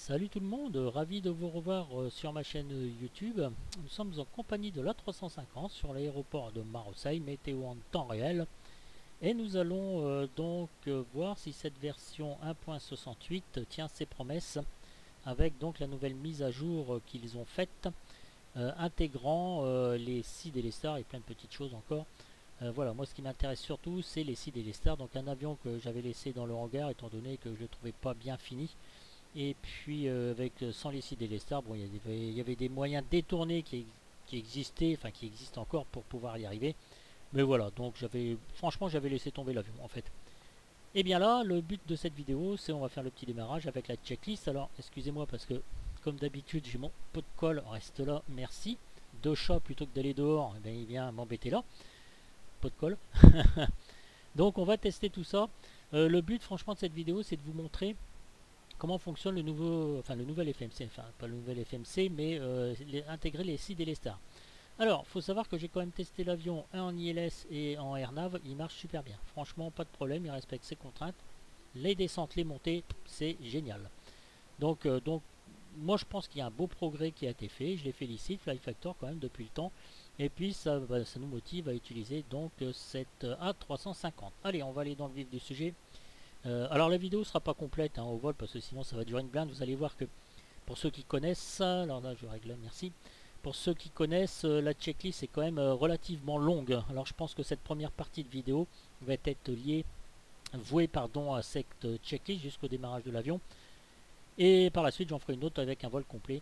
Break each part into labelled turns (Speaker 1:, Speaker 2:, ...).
Speaker 1: Salut tout le monde, ravi de vous revoir sur ma chaîne YouTube. Nous sommes en compagnie de l'A350 sur l'aéroport de Marseille, météo en temps réel. Et nous allons voir si cette version 1.68 tient ses promesses avec donc la nouvelle mise à jour qu'ils ont faite, intégrant les SID et les stars et plein de petites choses encore. Voilà, moi ce qui m'intéresse surtout c'est les SID et les stars, donc un avion que j'avais laissé dans le hangar étant donné que je ne le trouvais pas bien fini. Et puis sans les seeds et les stars, bon, il y avait des moyens détournés qui existaient, enfin qui existent encore pour pouvoir y arriver. Mais voilà, donc franchement j'avais laissé tomber l'avion en fait. Et bien là, le but de cette vidéo, c'est on va faire le petit démarrage avec la checklist. Alors excusez-moi parce que comme d'habitude j'ai mon pot de colle, reste là, merci. Deux chats plutôt que d'aller dehors, eh bien, il vient m'embêter là. Pot de colle. Donc on va tester tout ça. Le but franchement de cette vidéo, c'est de vous montrer comment fonctionne le nouvel FMC, enfin pas le nouvel FMC, mais intégrer les SID et les stars. Alors, faut savoir que j'ai quand même testé l'avion en ILS et en AirNav, il marche super bien. Franchement, pas de problème, il respecte ses contraintes. Les descentes, les montées, c'est génial. Donc, moi je pense qu'il y a un beau progrès qui a été fait, je les félicite, Fly Factor quand même depuis le temps. Et puis ça nous motive à utiliser donc cette A350. Allez, on va aller dans le vif du sujet. Alors la vidéo sera pas complète au vol parce que sinon ça va durer une blinde. Vous allez voir que pour ceux qui connaissent ça, alors là je règle, merci. Pour ceux qui connaissent, la checklist est quand même relativement longue. Alors je pense que cette première partie de vidéo va être vouée à cette checklist jusqu'au démarrage de l'avion. Et par la suite j'en ferai une autre avec un vol complet.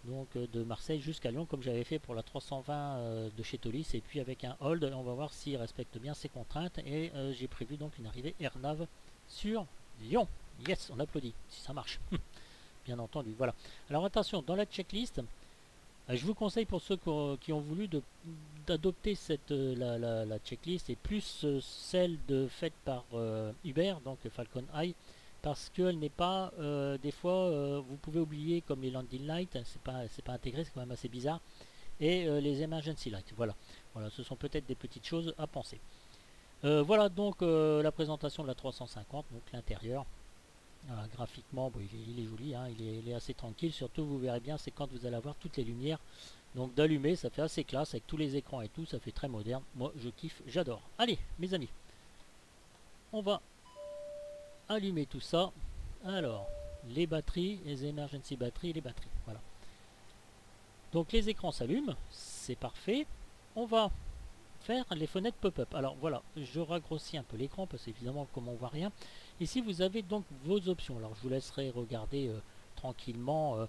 Speaker 1: Donc de Marseille jusqu'à Lyon comme j'avais fait pour la 320 de chez Tolis. Et puis avec un hold, on va voir s'il respecte bien ses contraintes. Et j'ai prévu donc une arrivée AirNav sur Lyon. Yes, on applaudit, si ça marche. Bien entendu, voilà. Alors attention, dans la checklist, je vous conseille pour ceux qui ont voulu d'adopter la checklist et plus celle faite par Uber, donc Falcon Eye, parce qu'elle n'est pas, des fois, vous pouvez oublier comme les landing lights, c'est pas intégré, c'est quand même assez bizarre, et les emergency lights, voilà. Voilà, ce sont peut-être des petites choses à penser. Voilà donc la présentation de la 350, donc l'intérieur. Graphiquement, bon, il est joli, hein, il est assez tranquille. Surtout, vous verrez bien, c'est quand vous allez avoir toutes les lumières. Donc d'allumer, ça fait assez classe avec tous les écrans et tout, ça fait très moderne. Moi, je kiffe, j'adore. Allez, mes amis, on va allumer tout ça. Alors, les batteries, les emergency batteries, les batteries. Voilà. Donc les écrans s'allument, c'est parfait. On va faire les fenêtres pop-up. Alors voilà, je raccourcis un peu l'écran parce qu'évidemment comme on voit rien. Ici vous avez donc vos options. Alors je vous laisserai regarder tranquillement.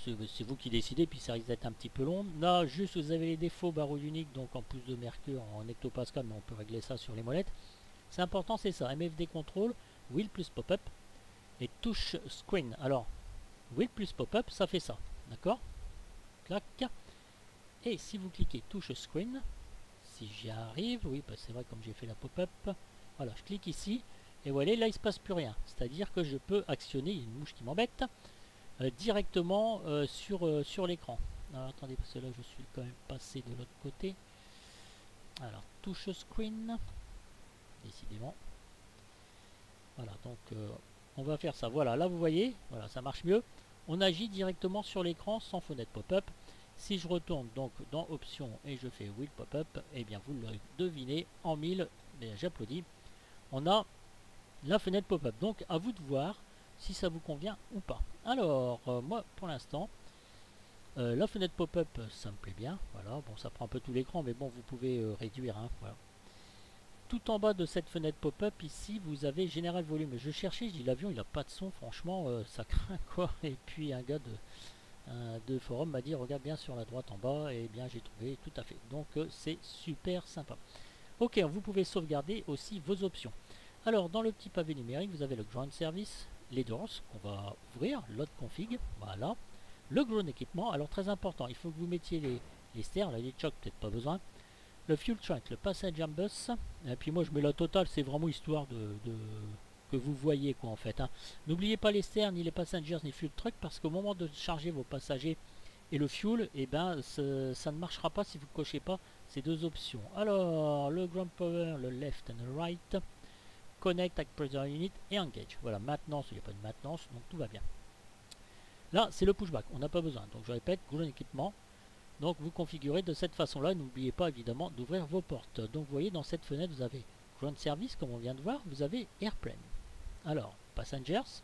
Speaker 1: C'est vous qui décidez, puis ça risque d'être un petit peu long. Là juste vous avez les défauts barouille unique, donc en pouces de mercure, en hectopascal, mais on peut régler ça sur les molettes. C'est important, c'est ça, MFD control, wheel plus pop-up et touche screen. Alors wheel plus pop-up, ça fait ça, d'accord? Clac. Et si vous cliquez touche screen, si j'y arrive, oui, bah c'est vrai comme j'ai fait la pop-up, voilà, je clique ici, et voilà, là il ne se passe plus rien. C'est-à-dire que je peux actionner, il y a une mouche qui m'embête, directement sur l'écran. Alors attendez, parce que là je suis quand même passé de l'autre côté. Alors, touche screen, décidément. Voilà, donc on va faire ça. Voilà, là vous voyez, voilà, ça marche mieux. On agit directement sur l'écran sans fenêtre pop-up. Si je retourne donc dans options et je fais wheel pop-up, et bien vous le devinez en 1000, j'applaudis, on a la fenêtre pop-up. Donc à vous de voir si ça vous convient ou pas. Alors moi pour l'instant, la fenêtre pop-up ça me plaît bien. Voilà, bon ça prend un peu tout l'écran, mais bon vous pouvez réduire. Hein, voilà. Tout en bas de cette fenêtre pop-up ici vous avez général volume. Je cherchais, je dis l'avion il a pas de son, franchement ça craint quoi. Et puis un gars de forum m'a dit regarde bien sur la droite en bas, et bien j'ai trouvé tout à fait. Donc c'est super sympa. Ok, vous pouvez sauvegarder aussi vos options. Alors dans le petit pavé numérique vous avez le ground service, les doors qu'on va ouvrir, load config, voilà, le ground équipement. Alors très important, il faut que vous mettiez les stairs, là les chocs peut-être pas besoin, le fuel trunk, le passenger bus, et puis moi je mets la totale, c'est vraiment histoire que vous voyez quoi en fait. Hein. N'oubliez pas les stairs, ni les passengers, ni fuel truck, parce qu'au moment de charger vos passagers et le fuel, et ben ça ne marchera pas si vous ne cochez pas ces deux options. Alors le ground power, le left and the right, connect avec pressure unit et engage. Voilà, maintenance, il n'y a pas de maintenance, donc tout va bien. Là, c'est le pushback, on n'a pas besoin. Donc je répète, ground équipement. Donc vous configurez de cette façon-là. N'oubliez pas évidemment d'ouvrir vos portes. Donc vous voyez, dans cette fenêtre, vous avez ground service, comme on vient de voir. Vous avez airplane. Alors, passengers.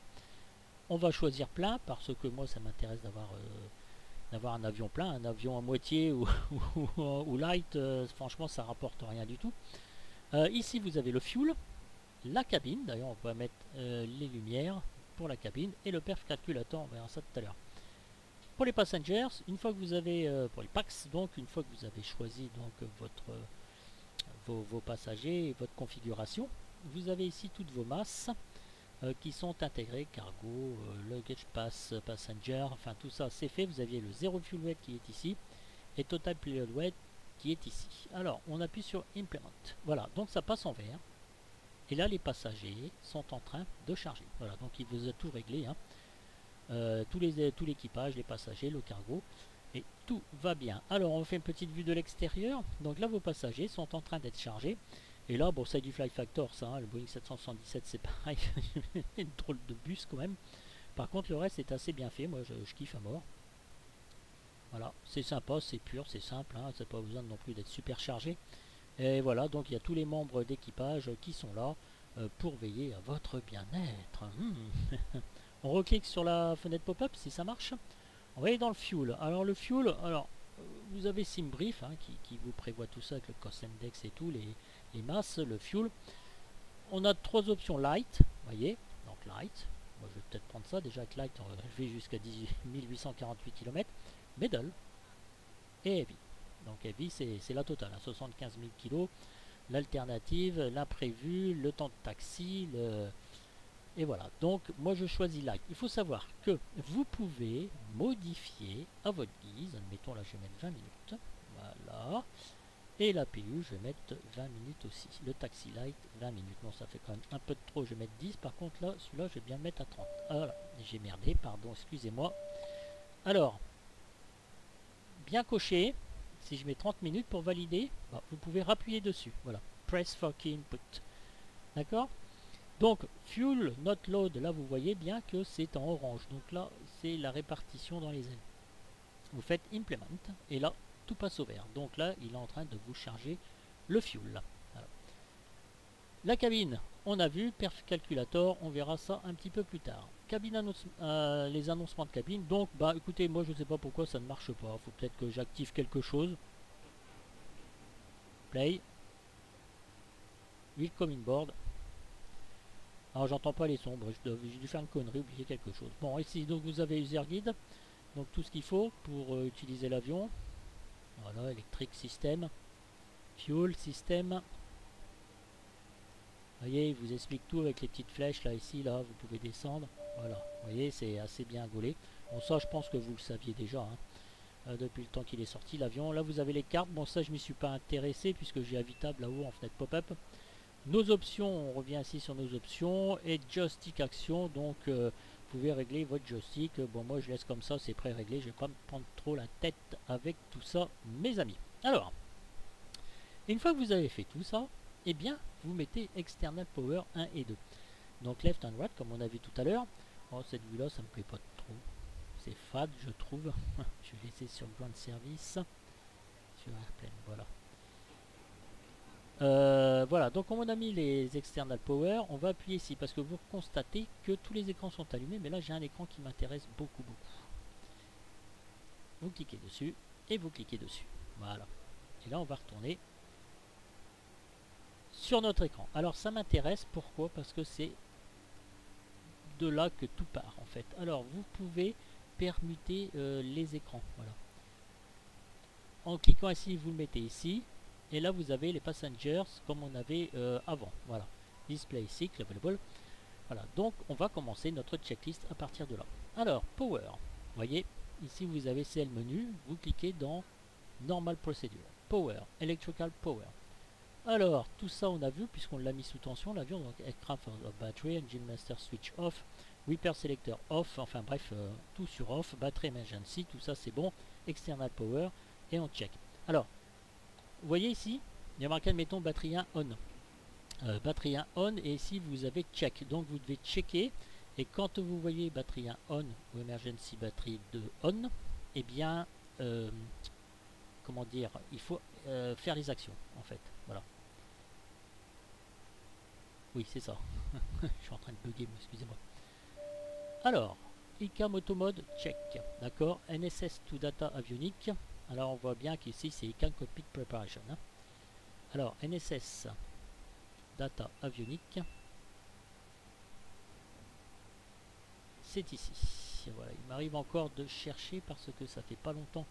Speaker 1: On va choisir plein parce que moi, ça m'intéresse d'avoir un avion plein. Un avion à moitié ou light, franchement, ça rapporte rien du tout. Ici, vous avez le fuel, la cabine. D'ailleurs, on va mettre les lumières pour la cabine et le perf calculateur. On verra ça tout à l'heure. Pour les passengers, une fois que vous avez, pour les packs, donc une fois que vous avez choisi donc vos passagers et votre configuration, vous avez ici toutes vos masses qui sont intégrées, cargo, luggage pass, passenger, enfin tout ça c'est fait. Vous aviez le 0 fuel weight qui est ici et total period weight qui est ici. Alors on appuie sur implement. Voilà, donc ça passe en vert. Et là les passagers sont en train de charger. Voilà, donc il vous a tout réglé, hein. Tout l'équipage, les passagers, le cargo, et tout va bien. Alors on fait une petite vue de l'extérieur. Donc là vos passagers sont en train d'être chargés. Et là, bon, c'est du Fly Factor, ça, hein, le Boeing 777 c'est pareil, une drôle de bus quand même. Par contre le reste est assez bien fait, moi je kiffe à mort. Voilà, c'est sympa, c'est pur, c'est simple, hein, c'est pas besoin non plus d'être super chargé. Et voilà, donc il y a tous les membres d'équipage qui sont là pour veiller à votre bien-être. On reclique sur la fenêtre pop-up si ça marche. On va aller dans le fuel. Alors le fuel, alors vous avez SimBrief hein, qui vous prévoit tout ça avec le cost index et tout, les masses, le fuel. On a trois options light, voyez, donc light. Moi je vais peut-être prendre ça, déjà avec light je vais jusqu'à 18 848 km. Middle et heavy. Donc heavy c'est la totale, hein, 75 000 kg. L'alternative, l'imprévu, le temps de taxi, et voilà, donc moi je choisis light. Il faut savoir que vous pouvez modifier à votre guise. Admettons là je vais mettre 20 minutes. Voilà. Et la PU je vais mettre 20 minutes aussi. Le taxi light 20 minutes. Bon ça fait quand même un peu de trop, je vais mettre 10. Par contre là, celui-là je vais bien le mettre à 30. Ah, voilà, j'ai merdé, pardon, excusez-moi. Alors, bien coché. Si je mets 30 minutes pour valider, bah, vous pouvez rappuyer dessus. Voilà, press for key input. D'accord? Donc, fuel not load, là vous voyez bien que c'est en orange. Donc là, c'est la répartition dans les ailes. Vous faites implement et là, tout passe au vert. Donc là, il est en train de vous charger le fuel. Voilà. La cabine, on a vu, perf calculator, on verra ça un petit peu plus tard. Cabine les annoncements de cabine. Donc, bah écoutez, moi je sais pas pourquoi ça ne marche pas. Faut peut-être que j'active quelque chose. Play. Welcome inboard. Alors j'entends pas les sons, j'ai dû faire une connerie, oublier quelque chose. Bon ici donc vous avez user guide, donc tout ce qu'il faut pour utiliser l'avion. Voilà, électrique système, fuel système. Vous voyez, il vous explique tout avec les petites flèches là, ici, là, vous pouvez descendre. Voilà, vous voyez, c'est assez bien gaulé. Bon ça je pense que vous le saviez déjà, hein, depuis le temps qu'il est sorti l'avion. Là vous avez les cartes, bon ça je m'y suis pas intéressé puisque j'ai habitable là-haut en fenêtre pop-up. Nos options, on revient ici sur nos options et joystick action, donc vous pouvez régler votre joystick. Bon moi je laisse comme ça, c'est pré-réglé, je vais pas me prendre trop la tête avec tout ça mes amis. Alors, une fois que vous avez fait tout ça, eh bien vous mettez external power 1 et 2. Donc left and right comme on a vu tout à l'heure. Oh, cette vue là ça me plaît pas trop, c'est fade je trouve. Je vais laisser sur ground service, sur airplane, voilà. Voilà, donc on a mis les external power, on va appuyer ici parce que vous constatez que tous les écrans sont allumés, mais là j'ai un écran qui m'intéresse beaucoup. Vous cliquez dessus et vous cliquez dessus, voilà. Et là on va retourner sur notre écran. Alors ça m'intéresse, pourquoi? Parce que c'est de là que tout part en fait. Alors vous pouvez permuter les écrans, voilà. En cliquant ici, vous le mettez ici. Et là vous avez les passengers comme on avait avant, voilà, display cycle available. Voilà, donc on va commencer notre checklist à partir de là. Alors power, vous voyez ici vous avez c'est le menu, vous cliquez dans normal procedure, power, electrical power. Alors tout ça on a vu puisqu'on l'a mis sous tension l'avion, donc aircraft of battery, engine master switch off, wiper selector off, enfin bref tout sur off, battery emergency, tout ça c'est bon, external power et on check. Alors vous voyez ici, il y a marqué admettons batterie 1 on. batterie 1 on, et ici vous avez check, donc vous devez checker, et quand vous voyez batterie 1 on ou emergency batterie 2 on, eh bien comment dire, il faut faire les actions en fait, voilà. Oui, c'est ça. Je suis en train de bugger, excusez-moi. Alors, ICAM Automode, check. D'accord. NSS to Data Avionic. Alors, on voit bien qu'ici, c'est ICAM Cockpit Preparation. Hein. Alors, NSS Data Avionic. C'est ici. Voilà, il m'arrive encore de chercher parce que ça fait pas longtemps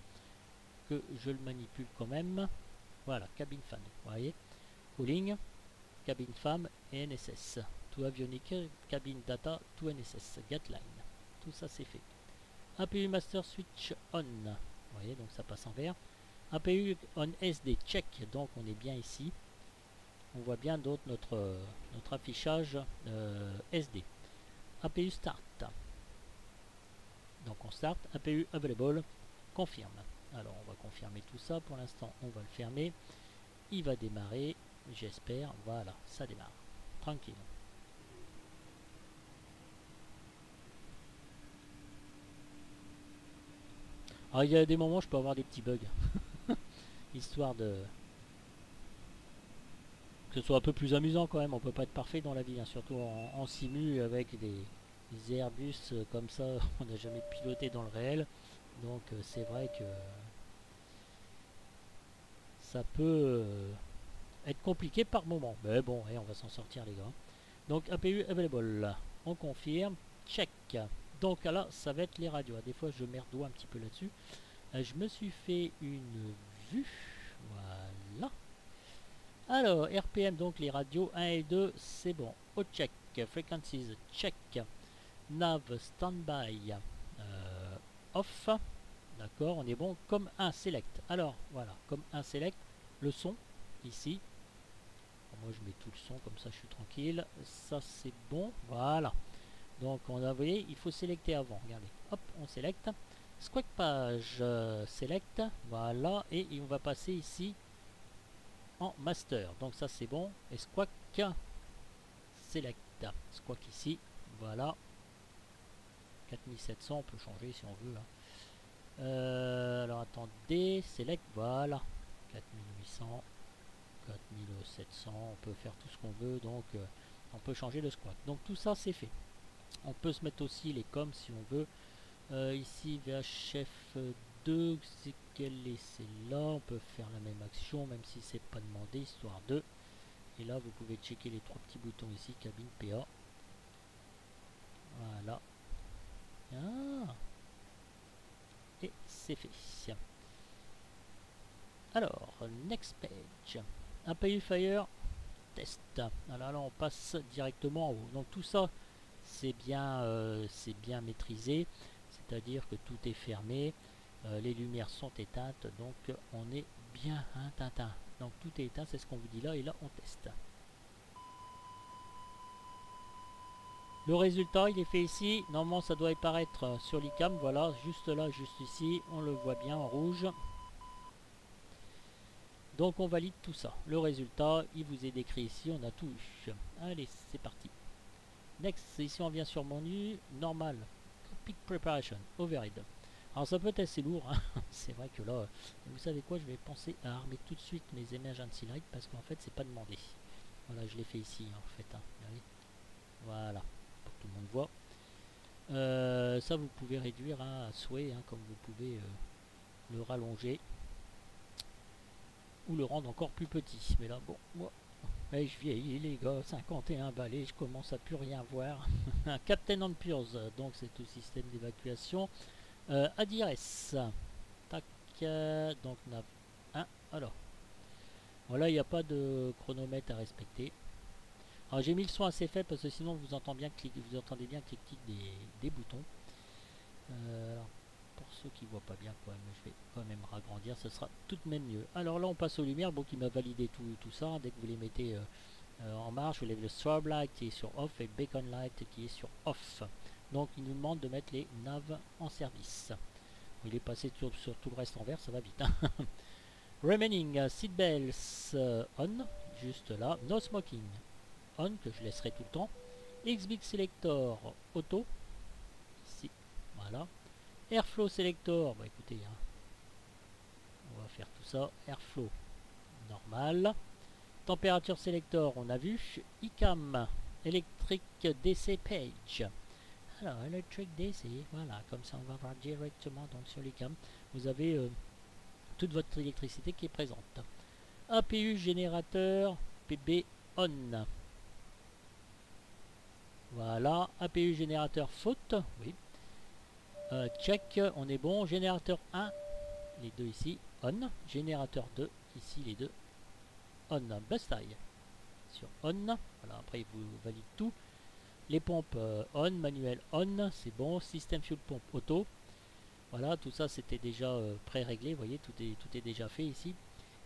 Speaker 1: que je le manipule quand même. Voilà, cabine fan. Vous voyez, cooling, cabine femme et NSS. To Avionic, cabine data, to NSS, gatline. Tout ça c'est fait. APU master switch on. Vous voyez, donc ça passe en vert. APU on SD check, donc on est bien ici. On voit bien d'autres notre affichage SD. APU start. Donc on start. APU available. Confirme. Alors on va confirmer tout ça. Pour l'instant on va le fermer. Il va démarrer. J'espère. Voilà, ça démarre. Tranquille. Alors il y a des moments où je peux avoir des petits bugs. Histoire de... que ce soit un peu plus amusant quand même. On peut pas être parfait dans la vie. Hein. Surtout en simu avec des Airbus comme ça. On n'a jamais piloté dans le réel. Donc c'est vrai que... ça peut être compliqué par moment. Mais bon, on va s'en sortir les gars. Donc APU available. On confirme. Check. Donc là, ça va être les radios. Des fois, je merdois un petit peu là-dessus. Je me suis fait une vue. Voilà. Alors, RPM, donc les radios 1 et 2, c'est bon. Au check. Frequencies, check. Nav, standby, off. D'accord, on est bon. Comme un select. Alors, voilà. Comme un select, le son, ici. Moi, je mets tout le son, comme ça, je suis tranquille. Ça, c'est bon. Voilà. Donc, on a, vous voyez, il faut sélecter avant. Regardez. Hop, on sélecte. Squawk page, select. Voilà. Et on va passer ici en master. Donc ça c'est bon. Et squawk select. Squawk ici. Voilà. 4700, on peut changer si on veut. Hein. Alors attendez. Select. Voilà. 4800. 4700. On peut faire tout ce qu'on veut. Donc on peut changer le squawk. Donc tout ça c'est fait. On peut se mettre aussi les coms si on veut. Ici VHF 2, c'est quelle est celle-là? On peut faire la même action même si c'est pas demandé, histoire de. Et là vous pouvez checker les trois petits boutons ici, cabine PA. Voilà. Ah. Et c'est fait. Alors, next page. APU Fire test. Alors là on passe directement en haut. Donc tout ça c'est bien maîtrisé. C'est-à-dire que tout est fermé, les lumières sont éteintes, donc on est bien un tintin. Donc tout est éteint, c'est ce qu'on vous dit là, et là on teste. Le résultat, il est fait ici. Normalement, ça doit apparaître sur l'ICAM. Voilà, juste là, juste ici, on le voit bien en rouge. Donc on valide tout ça. Le résultat, il vous est décrit ici, on a tout eu. Allez, c'est parti. Next, ici on vient sur menu, normal. Cockpit Preparation, Override. Alors ça peut être assez lourd, hein. C'est vrai que là, vous savez quoi, je vais penser à armer tout de suite mes Emergency Light parce qu'en fait c'est pas demandé. Voilà, je l'ai fait ici en fait. Hein. Voilà, pour que tout le monde voit. Ça vous pouvez réduire hein, à souhait, hein, comme vous pouvez le rallonger ou le rendre encore plus petit. Mais là, bon, moi, je vieillis les gars, 51 balais, je commence à plus rien voir. Un Captain on Pures, donc c'est tout système d'évacuation. ADRS, tac, donc nav 1, alors, voilà, il n'y a pas de chronomètre à respecter. Alors j'ai mis le son assez faible parce que sinon vous entendez bien clic des boutons. Alors, pour ceux qui ne voient pas bien, quand même, je vais quand même ragrandir, ce sera tout de même mieux. Alors là on passe aux lumières, bon qui m'a validé tout ça, hein, dès que vous les mettez en marche, vous avez le strobe light qui est sur off et beacon light qui est sur off. Donc il nous demande de mettre les navs en service. Il est passé sur tout le reste en vert, ça va vite. Hein. Remaining seatbelts on, juste là. No smoking on, que je laisserai tout le temps. XBIG Selector Auto, ici, voilà. Airflow Selector, bah écoutez, hein, on va faire tout ça. Airflow, normal. Température Selector, on a vu. ICAM, Electric DC Page. Alors, Electric DC, voilà, comme ça on va voir directement donc sur l'ICAM. Vous avez toute votre électricité qui est présente. APU générateur PB on. Voilà, APU générateur faute, oui. Check, on est bon. Générateur 1, les deux ici, on. Générateur 2, ici les deux, on. Bust tie sur on. Voilà, après il vous valide tout. Les pompes on, manuel on, c'est bon. Système fuel pompe auto. Voilà, tout ça c'était déjà pré-réglé, vous voyez, tout est déjà fait ici.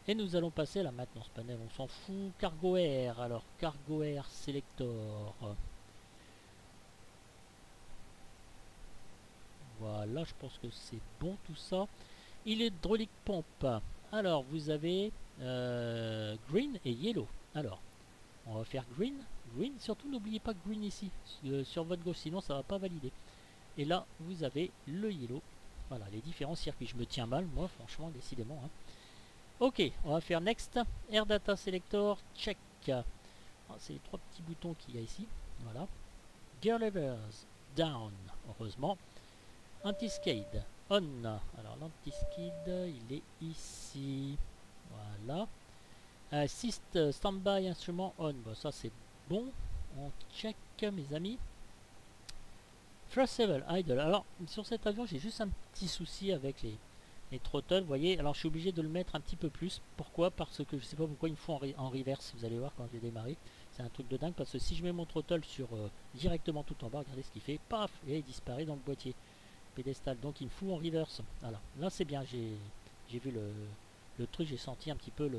Speaker 1: Et nous allons passer à la maintenance panel, on s'en fout. Cargo air, alors cargo air selector. Voilà, je pense que c'est bon tout ça. Hydraulique pompe. Alors vous avez green et yellow. Alors, on va faire green. Green, surtout n'oubliez pas green ici, sur votre gauche, sinon ça va pas valider. Et là, vous avez le yellow. Voilà, les différents circuits. Je me tiens mal, moi, franchement, décidément. Hein. Ok, on va faire next. Air data selector, check. C'est les trois petits boutons qu'il y a ici. Voilà. Gear levers, down, heureusement. Anti-skid, on. Alors l'anti-skid, il est ici. Voilà. Assist standby instrument on. Bon, ça c'est bon. On check, mes amis. First level idle. Alors sur cet avion, j'ai juste un petit souci avec les throttles. Vous voyez, alors je suis obligé de le mettre un petit peu plus. Pourquoi? Parce que je sais pas pourquoi il me faut en reverse. Vous allez voir quand je vais démarrer. C'est un truc de dingue parce que si je mets mon throttle sur directement tout en bas, regardez ce qu'il fait. Paf, et il disparaît dans le boîtier pédestal, donc il me fout en reverse. Voilà, là c'est bien, j'ai vu le truc, j'ai senti un petit peu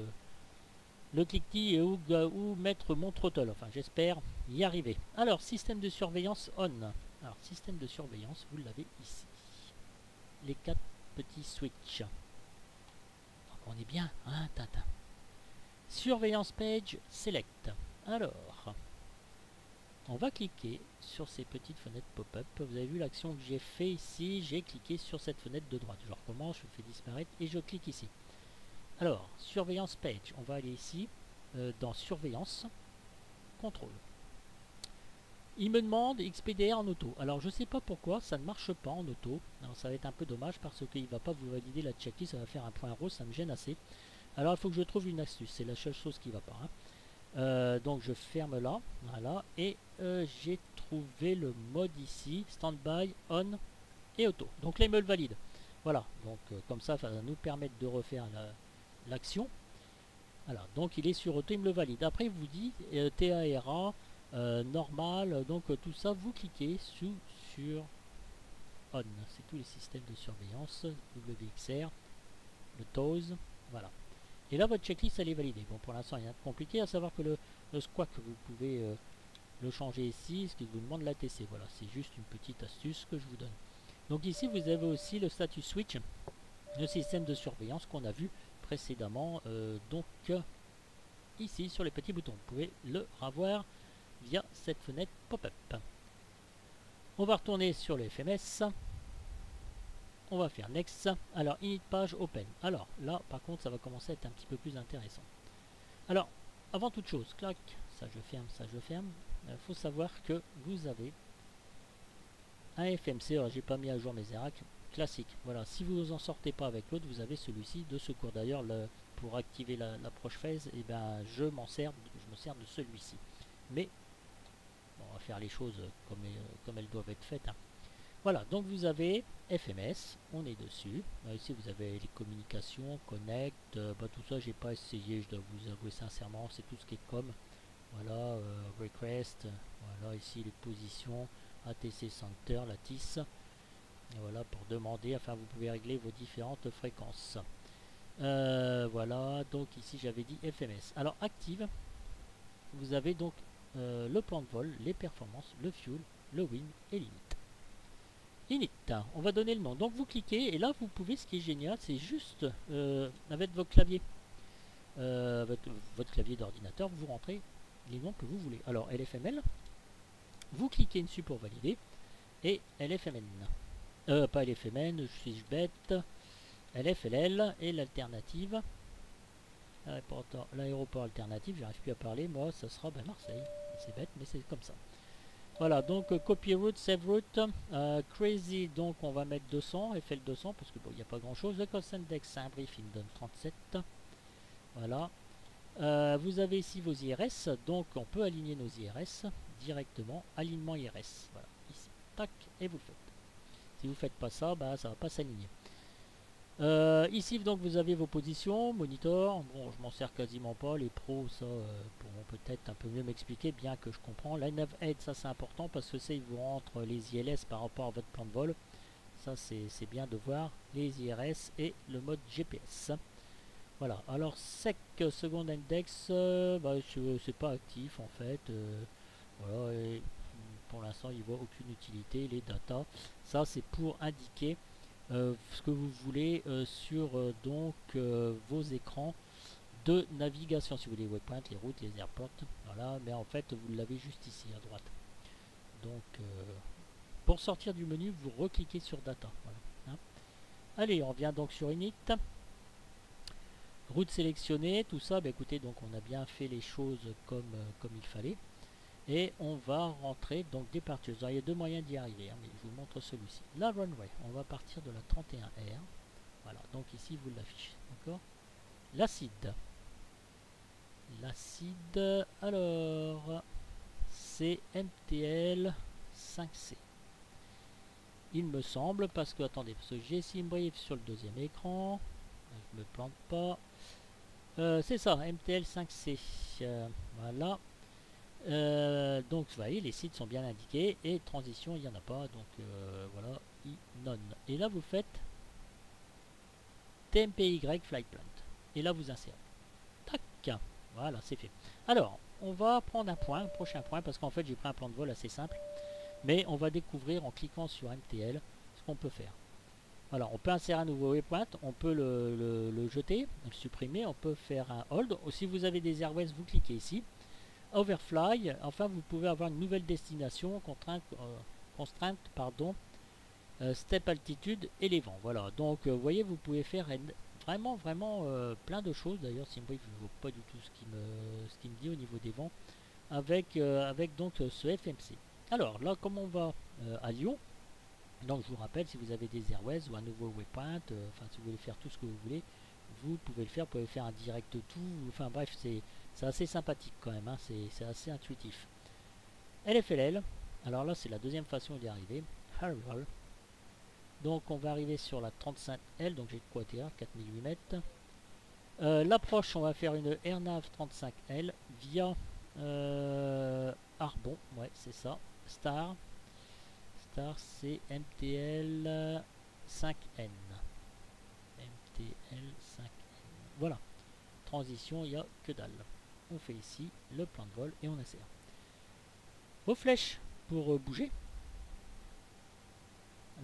Speaker 1: le cliquetis et où mettre mon throttle. Enfin, j'espère y arriver. Alors, système de surveillance on. Alors, système de surveillance, vous l'avez ici. Les 4 petits switches. Donc, on est bien, hein, Tintin. Surveillance page select. Alors, on va cliquer sur ces petites fenêtres pop-up. Vous avez vu l'action que j'ai fait ici. J'ai cliqué sur cette fenêtre de droite. Je recommence, je fais disparaître et je clique ici. Alors, surveillance page. On va aller ici dans surveillance, contrôle. Il me demande XPDR en auto. Alors, je ne sais pas pourquoi ça ne marche pas en auto. Alors, ça va être un peu dommage parce qu'il ne va pas vous valider la checklist. Ça va faire un point rose. Ça me gêne assez. Alors, il faut que je trouve une astuce. C'est la seule chose qui ne va pas. Hein. Donc je ferme là, voilà, et j'ai trouvé le mode ici, standby, on et auto. Donc là il me le valide. Voilà, donc comme ça va nous permettre de refaire l'action. Voilà, donc il est sur auto, il me le valide. Après il vous dit TARA, normal, donc tout ça vous cliquez sur on. C'est tous les systèmes de surveillance, WXR, le TOWS, voilà. Et là, votre checklist, elle est validée. Bon, pour l'instant, il y a rien de compliqué, à savoir que le squawk, vous pouvez le changer ici, ce qui vous demande l'ATC. Voilà, c'est juste une petite astuce que je vous donne. Donc ici, vous avez aussi le status switch, le système de surveillance qu'on a vu précédemment. Donc, ici, sur les petits boutons, vous pouvez le revoir via cette fenêtre pop-up. On va retourner sur le FMS. On va faire next. Alors init page open. Alors là par contre ça va commencer à être un petit peu plus intéressant. Alors avant toute chose, clac, ça je ferme, ça je ferme. Il faut savoir que vous avez un FMC. Alors j'ai pas mis à jour mes ERAC classique. Voilà, si vous en sortez pas avec l'autre, vous avez celui-ci de secours. D'ailleurs pour activer l'approche phase, et ben je me sers de celui-ci. Mais bon, on va faire les choses comme elles doivent être faites. Hein. Voilà, donc vous avez FMS, on est dessus. Ici vous avez les communications, connect, tout ça j'ai pas essayé, je dois vous avouer sincèrement, c'est tout ce qui est com. Voilà, request, voilà ici les positions, ATC Center, la TIS. Et voilà pour demander, enfin vous pouvez régler vos différentes fréquences. Voilà, donc ici j'avais dit FMS. Alors active, vous avez donc le plan de vol, les performances, le fuel, le wind et limite. Init, on va donner le nom. Donc vous cliquez et là vous pouvez, ce qui est génial, c'est juste avec votre clavier, votre clavier d'ordinateur, vous rentrez les noms que vous voulez. Alors LFML, vous cliquez dessus pour valider, et LFMN. Pas LFMN, je suis bête. LFLL et l'alternative. L'aéroport alternatif, j'arrive plus à parler, moi ça sera Marseille. C'est bête, mais c'est comme ça. Voilà, donc copy route, save route, crazy, donc on va mettre 200, FL 200, parce que bon, il n'y a pas grand chose. Le cost index, c'est un brief, il me donne 37. Voilà. Vous avez ici vos IRS, donc on peut aligner nos IRS directement. Alignement IRS, voilà, ici, tac, et vous le faites. Si vous ne faites pas ça, bah, ça ne va pas s'aligner. Ici donc vous avez vos positions, monitor, bon je m'en sers quasiment pas, les pros ça pourront peut-être un peu mieux m'expliquer, bien que je comprends. Line of aid, ça c'est important parce que ça il vous rentre les ILS par rapport à votre plan de vol, ça c'est bien de voir les IRS et le mode GPS. Voilà, alors sec second index, bah, c'est pas actif en fait, voilà, et pour l'instant il voit aucune utilité. Les data, ça c'est pour indiquer ce que vous voulez sur donc vos écrans de navigation, si vous voulez, waypoint, les routes, les airports, voilà, mais en fait vous l'avez juste ici à droite. Donc pour sortir du menu, vous recliquez sur data, voilà, hein. Allez, on revient donc sur init, route sélectionnée, tout ça, bah, écoutez, donc on a bien fait les choses comme il fallait. Et on va rentrer donc departures. Il y a deux moyens d'y arriver, hein, mais je vous montre celui-ci. La runway, on va partir de la 31R. Voilà, donc ici vous l'affichez, d'accord. L'acide. L'acide, alors, c'est MTL 5C. Il me semble, parce que, attendez, parce que j'ai SimBrief sur le deuxième écran. Je me plante pas. C'est ça, MTL 5C. Voilà. Donc vous voyez, les sites sont bien indiqués et transition il n'y en a pas, donc voilà, non. Et là vous faites TMPY flight plan et là vous insérez, tac, voilà, c'est fait. Alors on va prendre un prochain point, parce qu'en fait j'ai pris un plan de vol assez simple, mais on va découvrir en cliquant sur MTL ce qu'on peut faire. Voilà, on peut insérer un nouveau waypoint, on peut le jeter, le supprimer, on peut faire un hold. Si vous avez des airways, vous cliquez ici. Overfly, enfin vous pouvez avoir une nouvelle destination, constrainte, pardon, step altitude et les vents. Voilà, donc vous voyez, vous pouvez faire vraiment plein de choses. D'ailleurs SimBrief ne vaut pas du tout ce qui me dit au niveau des vents avec donc ce FMC. Alors là, comme on va à Lyon, donc je vous rappelle, si vous avez des airways ou un nouveau waypoint, enfin si vous voulez faire tout ce que vous voulez, vous pouvez le faire, vous pouvez faire un direct tout, enfin bref, c'est assez sympathique quand même, hein, c'est assez intuitif. LFLL, alors là c'est la deuxième façon d'y arriver. Donc on va arriver sur la 35L, donc j'ai de quoi atterrir, 4008 mètres. L'approche, on va faire une AirNav 35L via Arbon, ouais c'est ça, Star c'est MTL 5N. MTL 5N. Voilà. Transition, il n'y a que dalle. On fait ici le plan de vol et on insère. Vos flèches pour bouger.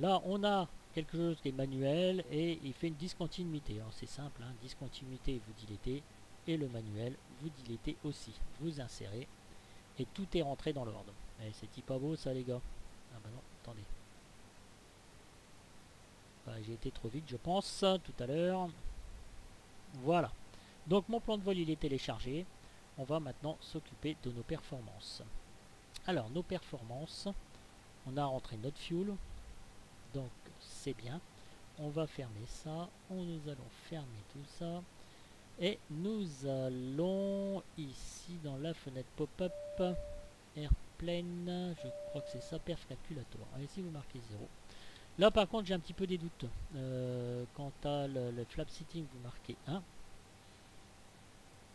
Speaker 1: Là, on a quelque chose qui est manuel et il fait une discontinuité. Alors c'est simple, hein, discontinuité, vous dilétez, et le manuel, vous dilétez aussi. Vous insérez et tout est rentré dans l'ordre. C'est pas beau ça les gars. Ah bah non, attendez. J'ai été trop vite je pense tout à l'heure. Voilà. Donc mon plan de vol il est téléchargé. On va maintenant s'occuper de nos performances. Alors nos performances, on a rentré notre fuel. Donc c'est bien. On va fermer ça. Nous allons fermer tout ça. Et nous allons ici dans la fenêtre pop-up Airplane. Je crois que c'est ça, perf calculator. Allez, si vous marquez 0. Là par contre j'ai un petit peu des doutes. Quant à le flap sitting, vous marquez 1.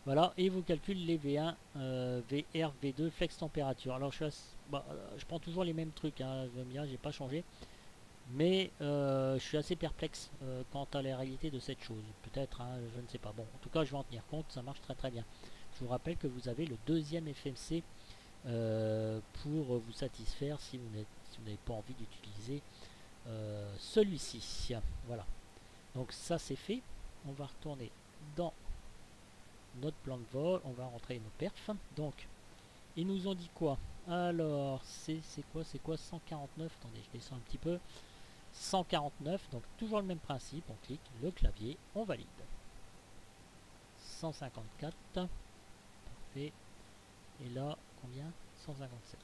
Speaker 1: Voilà, et vous calculez les V1, VR, V2, flex température. Alors je prends toujours les mêmes trucs, hein, j'ai pas changé. Mais je suis assez perplexe quant à la réalité de cette chose. Peut-être, hein, je ne sais pas. Bon, en tout cas je vais en tenir compte, ça marche très bien. Je vous rappelle que vous avez le deuxième FMC pour vous satisfaire si vous n'avez pas envie d'utiliser celui-ci. Voilà, donc ça c'est fait. On va retourner dans notre plan de vol, on va rentrer nos perfs. Donc Ils nous ont dit quoi? Alors, c'est quoi? C'est quoi 149? Attendez, je descends un petit peu. 149, donc toujours le même principe. On clique le clavier, on valide. 154. Parfait. Et là, combien? 157.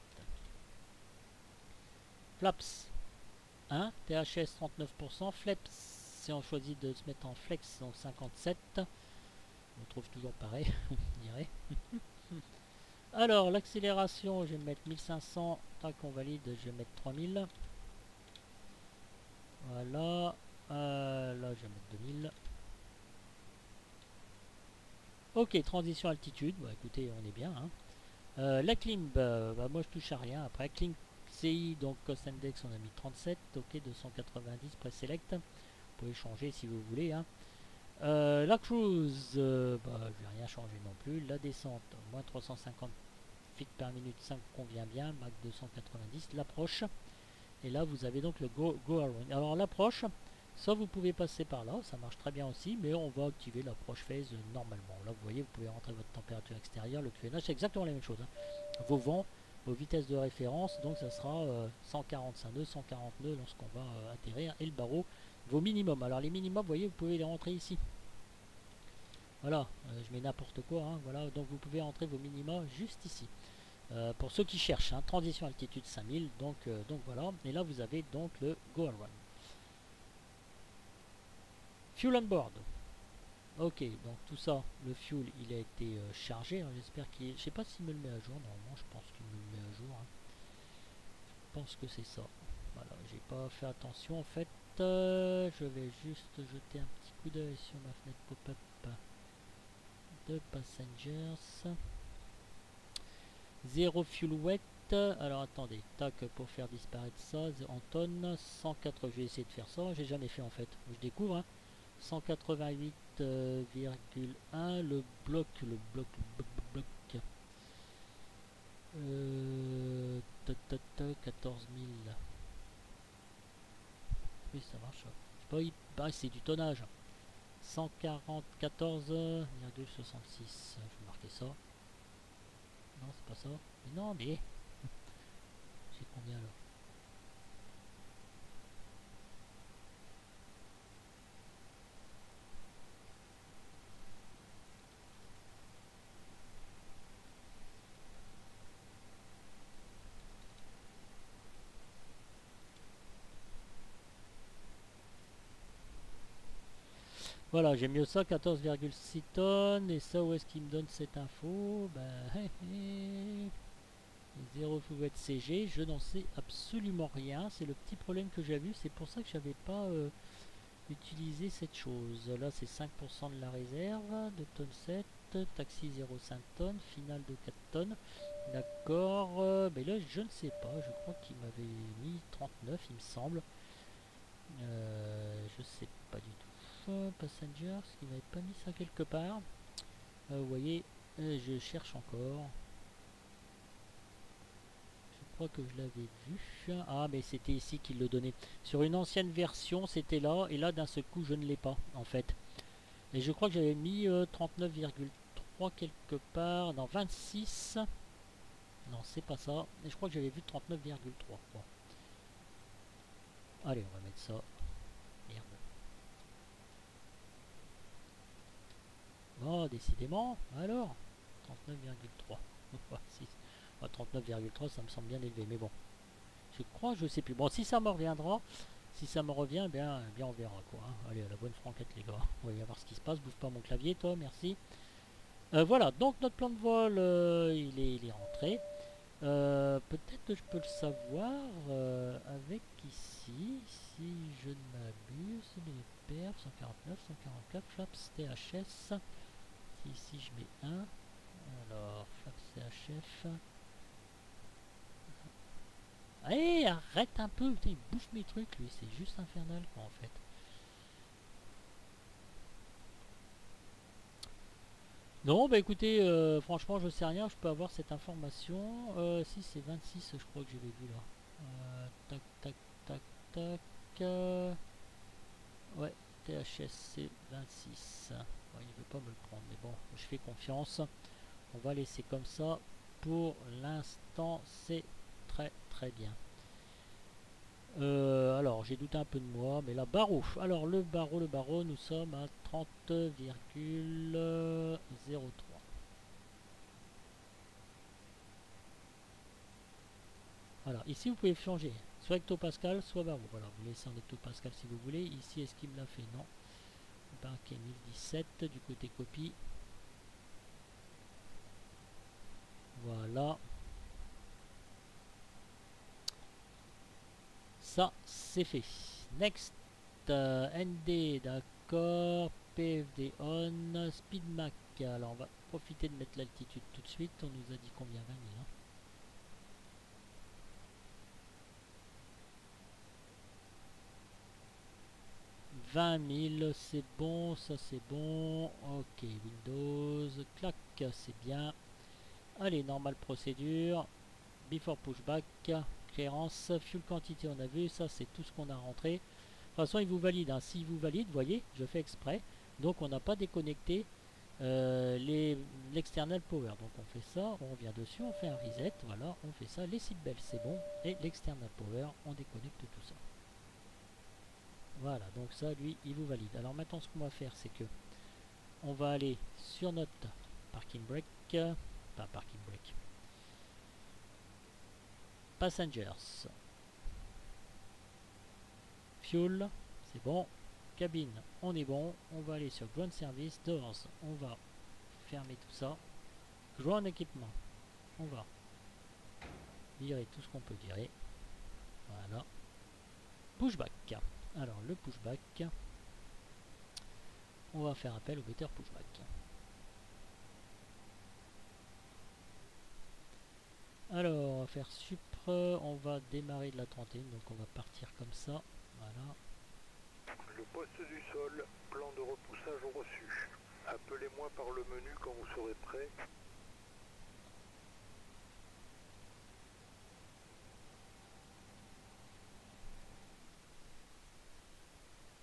Speaker 1: Flaps 1, THS 39%, Flex, si on choisit de se mettre en flex, donc 57. On trouve toujours pareil, on dirait. Alors, l'accélération, je vais mettre 1500. Tac, on valide, je vais mettre 3000. Voilà. Là, je vais mettre 2000. Ok, transition altitude. Bah, écoutez, on est bien. Hein. La clim, bah, moi je touche à rien. Après, clim CI, donc Cost Index, on a mis 37. Ok, 290, Preselect. Vous pouvez changer si vous voulez. Hein. La cruise, bah, je vais rien changer non plus. La descente, moins 350 feet par minute, ça me convient bien. Mach 290. L'approche. Et là, vous avez donc le go around. Alors, l'approche, ça vous pouvez passer par là, ça marche très bien aussi, mais on va activer l'approche phase normalement. Là, vous voyez, vous pouvez rentrer votre température extérieure, le QNH, c'est exactement la même chose. Hein. Vos vents, vos vitesses de référence, donc ça sera 145 nœuds, 140 nœuds lorsqu'on va atterrir, et le barreau, vos minimums. Alors, les minimums, vous voyez, vous pouvez les rentrer ici. Voilà, je mets n'importe quoi, hein, voilà, donc vous pouvez rentrer vos minima juste ici. Pour ceux qui cherchent, hein, transition altitude 5000, donc voilà, et là vous avez donc le go around. Fuel on board. Ok, donc tout ça, le fuel il a été chargé, hein, j'espère qu'il est... Je sais pas s'il me le met à jour, normalement je pense qu'il me le met à jour. Hein. Je pense que c'est ça. Voilà, j'ai pas fait attention en fait. Je vais juste jeter un petit coup d'œil sur ma fenêtre pop-up de passengers. 0 fuel wet. Alors attendez, tac, pour faire disparaître ça, en tonnes, 104, je vais essayer de faire ça, j'ai jamais fait en fait, je découvre, hein. 188,1, le bloc, euh, 14 000, oui ça marche, je sais pas, c'est du tonnage, 144,66, je vais marquer ça, non c'est pas ça, mais non mais, c'est combien là? Voilà, j'ai mieux ça, 14,6 tonnes. Et ça, où est-ce qu'il me donne cette info? Ben, 0 fouette CG, je n'en sais absolument rien. C'est le petit problème que j'ai vu. C'est pour ça que j'avais pas utilisé cette chose. Là, c'est 5% de la réserve, 2 tonnes 7. Taxi 0,5 tonnes, finale de 4 tonnes. D'accord, mais là, je ne sais pas. Je crois qu'il m'avait mis 39, il me semble. Je sais pas du tout. Passenger, est-ce qu'il m'avait pas mis ça quelque part? Vous voyez, je cherche encore. Je crois que je l'avais vu. Ah, mais c'était ici qu'il le donnait. Sur une ancienne version, c'était là. Et là, d'un seul coup, je ne l'ai pas, en fait. Et je crois que j'avais mis 39,3 quelque part. Non, 26. Non, c'est pas ça. Et je crois que j'avais vu 39,3. Bon. Allez, on va mettre ça. Merde. Oh, décidément. Alors 39,3. 39,3, ça me semble bien élevé. Mais bon. Je crois, je sais plus. Bon, si ça me reviendra, si ça me revient, bien on verra quoi. Hein. Allez, à la bonne franquette les gars. On va y voir ce qui se passe. Bouffe pas mon clavier, toi, merci. Voilà, donc notre plan de vol, il est rentré. Peut-être que je peux le savoir avec ici, si je ne m'abuse, les perfs, 149, 144, flaps THS. Si ici je mets 1, alors flaps THF. Allez, arrête un peu, putain, il bouffe mes trucs lui, c'est juste infernal quoi en fait. Non, bah écoutez, franchement je sais rien, je peux avoir cette information. Si c'est 26, je crois que j'avais vu là. Tac, tac, tac, tac. Ouais, THS c'est 26. Ouais, il veut pas me le prendre, mais bon, je fais confiance. On va laisser comme ça. pour l'instant c'est très très bien. Alors j'ai douté un peu de moi, mais la barreau. Alors le barreau, nous sommes à 30,03. Voilà, ici vous pouvez changer, soit hectopascal, soit barreau. Voilà, vous laissez en hectopascal si vous voulez. Ici, est-ce qu'il me l'a fait? Non. Ok, 1017 du côté copie. Voilà. Ça, c'est fait. Next, ND, d'accord. PFD on. SpeedMac. Alors, on va profiter de mettre l'altitude tout de suite. On nous a dit combien? 20 000. Hein. 20 000, c'est bon, ça c'est bon. Ok, Windows, clac, c'est bien. Allez, normale procédure. Before pushback, clearance, fuel quantity, on a vu, ça c'est tout ce qu'on a rentré. De toute façon, il vous valide. Hein. S'il vous valide, voyez, je fais exprès. Donc on n'a pas déconnecté l'external power. Donc on fait ça, on revient dessus, on fait un reset, voilà, on fait ça. Les seatbelts, c'est bon. Et l'external power, on déconnecte tout ça. Voilà, donc ça, lui, il vous valide. Alors maintenant, ce qu'on va faire, c'est que on va aller sur notre parking brake, pas parking brake, passengers, fuel, c'est bon, cabine, on est bon, on va aller sur ground service, doors, on va fermer tout ça, ground équipement, on va virer tout ce qu'on peut virer, voilà, pushback, alors le pushback, on va faire appel au better pushback. Alors, on va faire supre, on va démarrer de la 31, donc on va partir comme ça, voilà.
Speaker 2: Le poste du sol, plan de repoussage reçu. Appelez-moi par le menu quand vous serez prêt.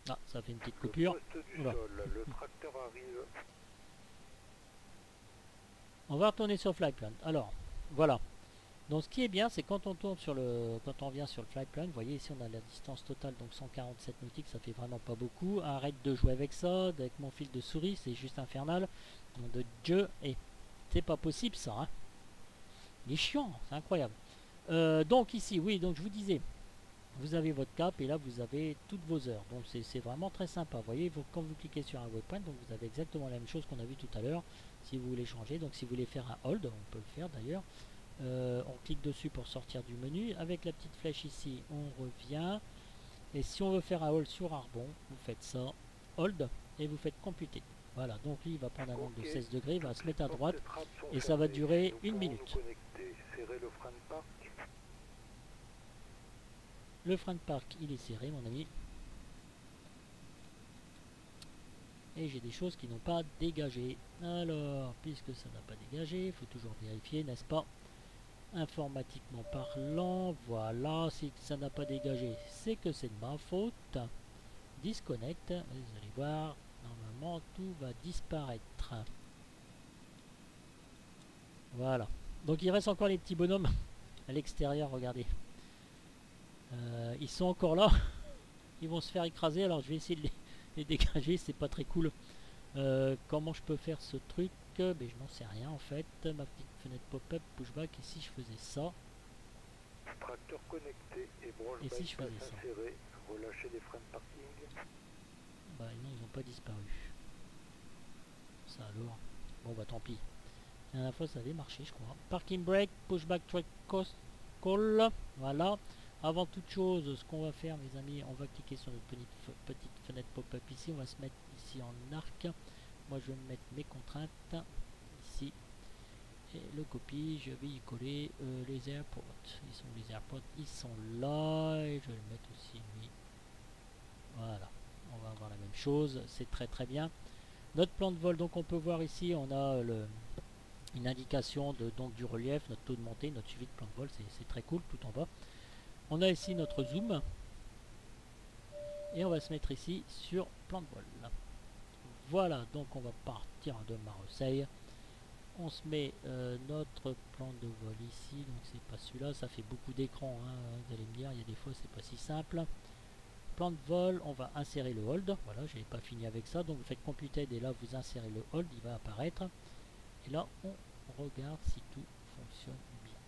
Speaker 1: Ah, ça fait une petite coupure.
Speaker 2: Le poste du sol, le tracteur arrive.
Speaker 1: On va retourner sur Flyplan. Alors, voilà. Donc ce qui est bien, c'est quand on tourne sur le, quand on vient sur le Flyplan, vous voyez ici on a la distance totale, donc 147 nautiques, ça fait vraiment pas beaucoup. Arrête de jouer avec ça, avec mon fil de souris, c'est juste infernal. Nom de Dieu, et c'est pas possible ça. Hein. Il est chiant, c'est incroyable. Donc ici, oui, donc je vous disais, vous avez votre cap et là vous avez toutes vos heures. Donc c'est vraiment très sympa. Vous voyez, quand vous cliquez sur un waypoint, donc vous avez exactement la même chose qu'on a vu tout à l'heure. Si vous voulez changer, donc si vous voulez faire un hold, on peut le faire d'ailleurs. On clique dessus pour sortir du menu. Avec la petite flèche ici, on revient. Et si on veut faire un hold sur Arbon, vous faites ça, hold, et vous faites computer. Voilà, donc lui il va prendre un angle de 16 degrés, il va se mettre à droite, et ça va durer une minute.
Speaker 2: Le frein de parc.
Speaker 1: Le frein de parc, il est serré, mon ami. Et j'ai des choses qui n'ont pas dégagé. Alors, puisque ça n'a pas dégagé, il faut toujours vérifier, n'est-ce pas? Informatiquement parlant, voilà, si ça n'a pas dégagé, c'est que c'est de ma faute. Disconnect, vous allez voir, normalement tout va disparaître. Voilà. Donc il reste encore les petits bonhommes à l'extérieur, regardez. Ils sont encore là. Ils vont se faire écraser, alors je vais essayer de les dégager, c'est pas très cool. Comment je peux faire ce truc? Mais je n'en sais rien en fait. Ma petite fenêtre pop-up, pushback, et si je faisais ça?
Speaker 2: Tracteur connecté et broche
Speaker 1: et si je faisais ça?
Speaker 2: inséré. Relâcher des freins de parking.
Speaker 1: Bah non, ils n'ont pas disparu. Ça alors. Bon bah tant pis. La dernière fois ça avait marché je crois. Parking brake, pushback track cost call. Voilà. Avant toute chose, ce qu'on va faire mes amis, on va cliquer sur notre petite fenêtre pop-up ici. On va se mettre ici en arc. Moi je vais me mettre mes contraintes ici. Et le copie, je vais y coller les airports. Ils sont les airports, ils sont là. Et je vais le mettre aussi lui. Voilà. On va avoir la même chose. C'est très très bien. Notre plan de vol, donc on peut voir ici, on a une indication de, donc, du relief, notre taux de montée, notre suivi de plan de vol, c'est très cool tout en bas. On a ici notre zoom. Et on va se mettre ici sur plan de vol. Voilà, donc on va partir de Marseille. On se met notre plan de vol ici, donc c'est pas celui-là, ça fait beaucoup d'écran, hein, vous allez me dire, il y a des fois c'est pas si simple. Plan de vol, on va insérer le hold, voilà, j'ai pas fini avec ça, donc vous faites computed et là vous insérez le hold, il va apparaître. Et là on regarde si tout fonctionne bien.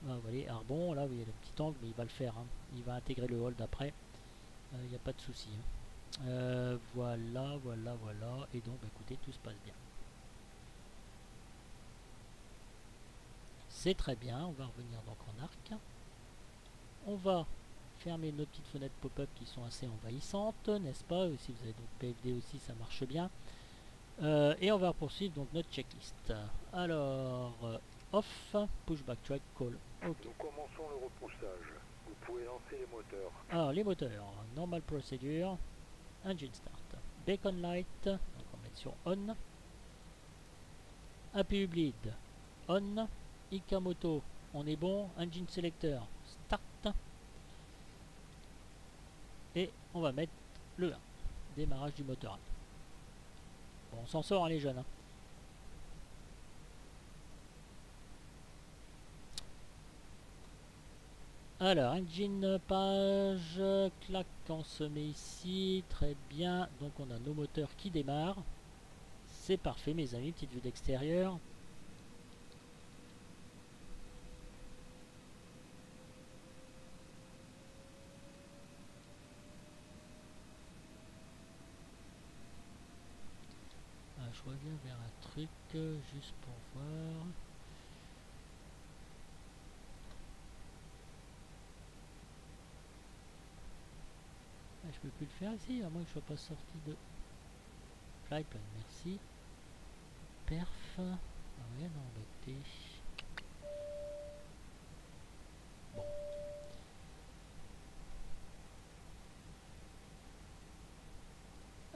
Speaker 1: Ah, vous voyez, bon, là vous voyez le petit angle, mais il va le faire, hein. Il va intégrer le hold après, il n'y a pas de souci. Hein. Voilà, et donc bah, écoutez, tout se passe bien. C'est très bien, on va revenir donc en arc. On va fermer nos petites fenêtres pop-up qui sont assez envahissantes, n'est-ce pas? Si vous avez donc PFD aussi, ça marche bien. Et on va poursuivre donc notre checklist. Alors, off, push back track, call. Ok.
Speaker 2: Nous commençons le repoussage. Vous pouvez lancer les moteurs.
Speaker 1: Alors, les moteurs, normal procedure, engine start, beacon light, donc on va mettre sur on. APU bleed, on. Ikamoto, on est bon. Engine selector, start. Et on va mettre le 1, démarrage du moteur. Bon, on s'en sort, hein, les jeunes. Hein. Alors, engine page, clac, on se met ici, très bien. Donc on a nos moteurs qui démarrent. C'est parfait, mes amis, petite vue d'extérieur. Je reviens vers un truc juste pour voir. Je peux plus le faire ici, à moins que je sois pas sorti de Flyplan, merci. Perf. Ah ouais, non, embêté. Bon.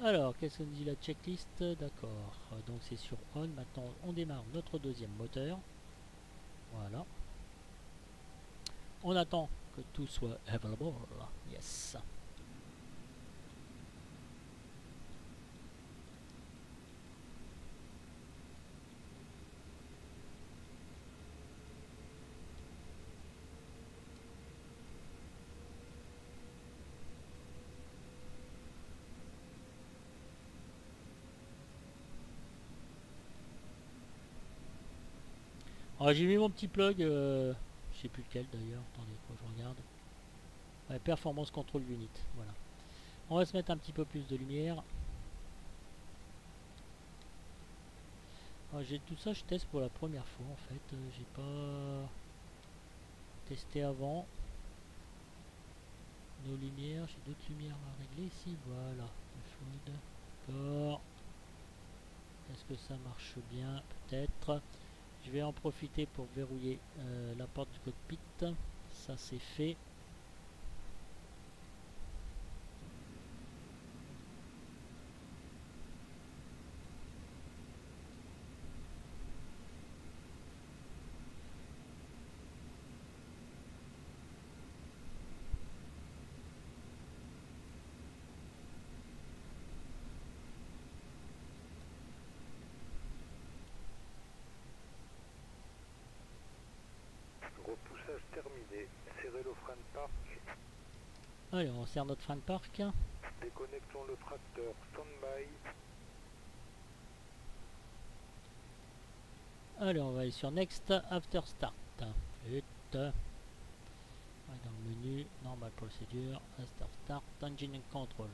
Speaker 1: Alors, qu'est-ce qu'on dit la checklist? D'accord. Donc c'est sur on. Maintenant, on démarre notre deuxième moteur. Voilà. On attend que tout soit available. Yes. Alors j'ai mis mon petit plug, je sais plus lequel d'ailleurs, attendez, faut que je regarde. Ouais, Performance Control Unit, voilà. On va se mettre un petit peu plus de lumière. J'ai tout ça, je teste pour la première fois en fait, j'ai pas testé avant. Nos lumières, j'ai d'autres lumières à régler ici, voilà. Le flood, d'accord. Est-ce que ça marche bien? Peut-être. Je vais en profiter pour verrouiller la porte du cockpit. Ça c'est fait.
Speaker 2: Repoussage terminé. Serrez le frein de parc.
Speaker 1: Allez, on serre notre frein de parc.
Speaker 2: Déconnectons le tracteur. Stand-by.
Speaker 1: Allez, on va aller sur Next After Start. Vite. Dans le menu, Normal Procedure, After Start, Engine Control.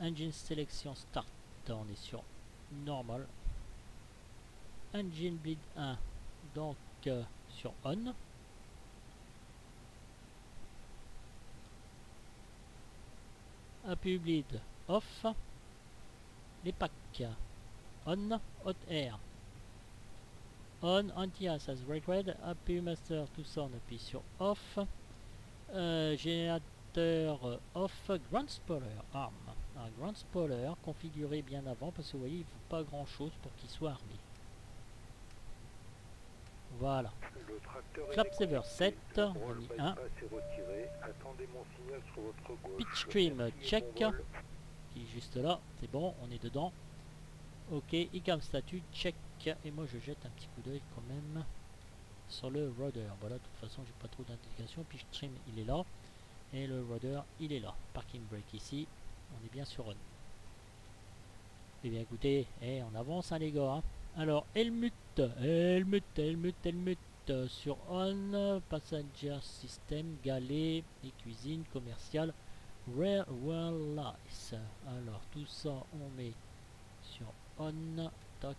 Speaker 1: Engine Selection Start. On est sur Normal. Engine Bleed 1. Donc sur On. APU Bleed Off. Les packs. On. Hot Air. On, anti-as as required, APU master, tout ça on appuie sur off. Générateur off, ground spoiler arm. Un ground spoiler configuré bien avant parce que vous voyez il ne faut pas grand chose pour qu'il soit armé. Voilà. Flap saver 7, on a mis 1. Pitch stream check, qui est juste là, c'est bon, on est dedans. Ok, ICAM statut, check. Et moi je jette un petit coup d'œil quand même sur le rudder. Voilà, de toute façon j'ai pas trop d'indications. Puis trim il est là. Et le rudder il est là. Parking brake ici. On est bien sur on. Eh bien écoutez, on avance hein, les gars. Hein. Alors, Helmut sur on, passenger system, galet et cuisine commerciale, Railways. Alors, tout ça, on met sur on, tac.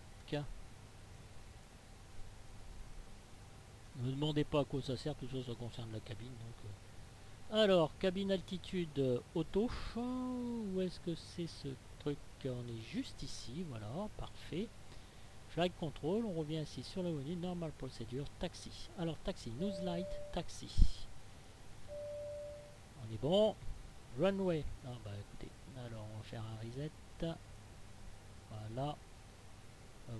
Speaker 1: Ne me demandez pas à quoi ça sert, tout ça, ça concerne la cabine. Donc, alors, cabine altitude auto. Où est-ce que c'est ce truc? On est juste ici, voilà, parfait. Flight control, on revient ici sur le menu, normal procedure, taxi. Alors taxi, nose light, taxi. On est bon. Runway. Ah bah écoutez, alors on va faire un reset. Voilà.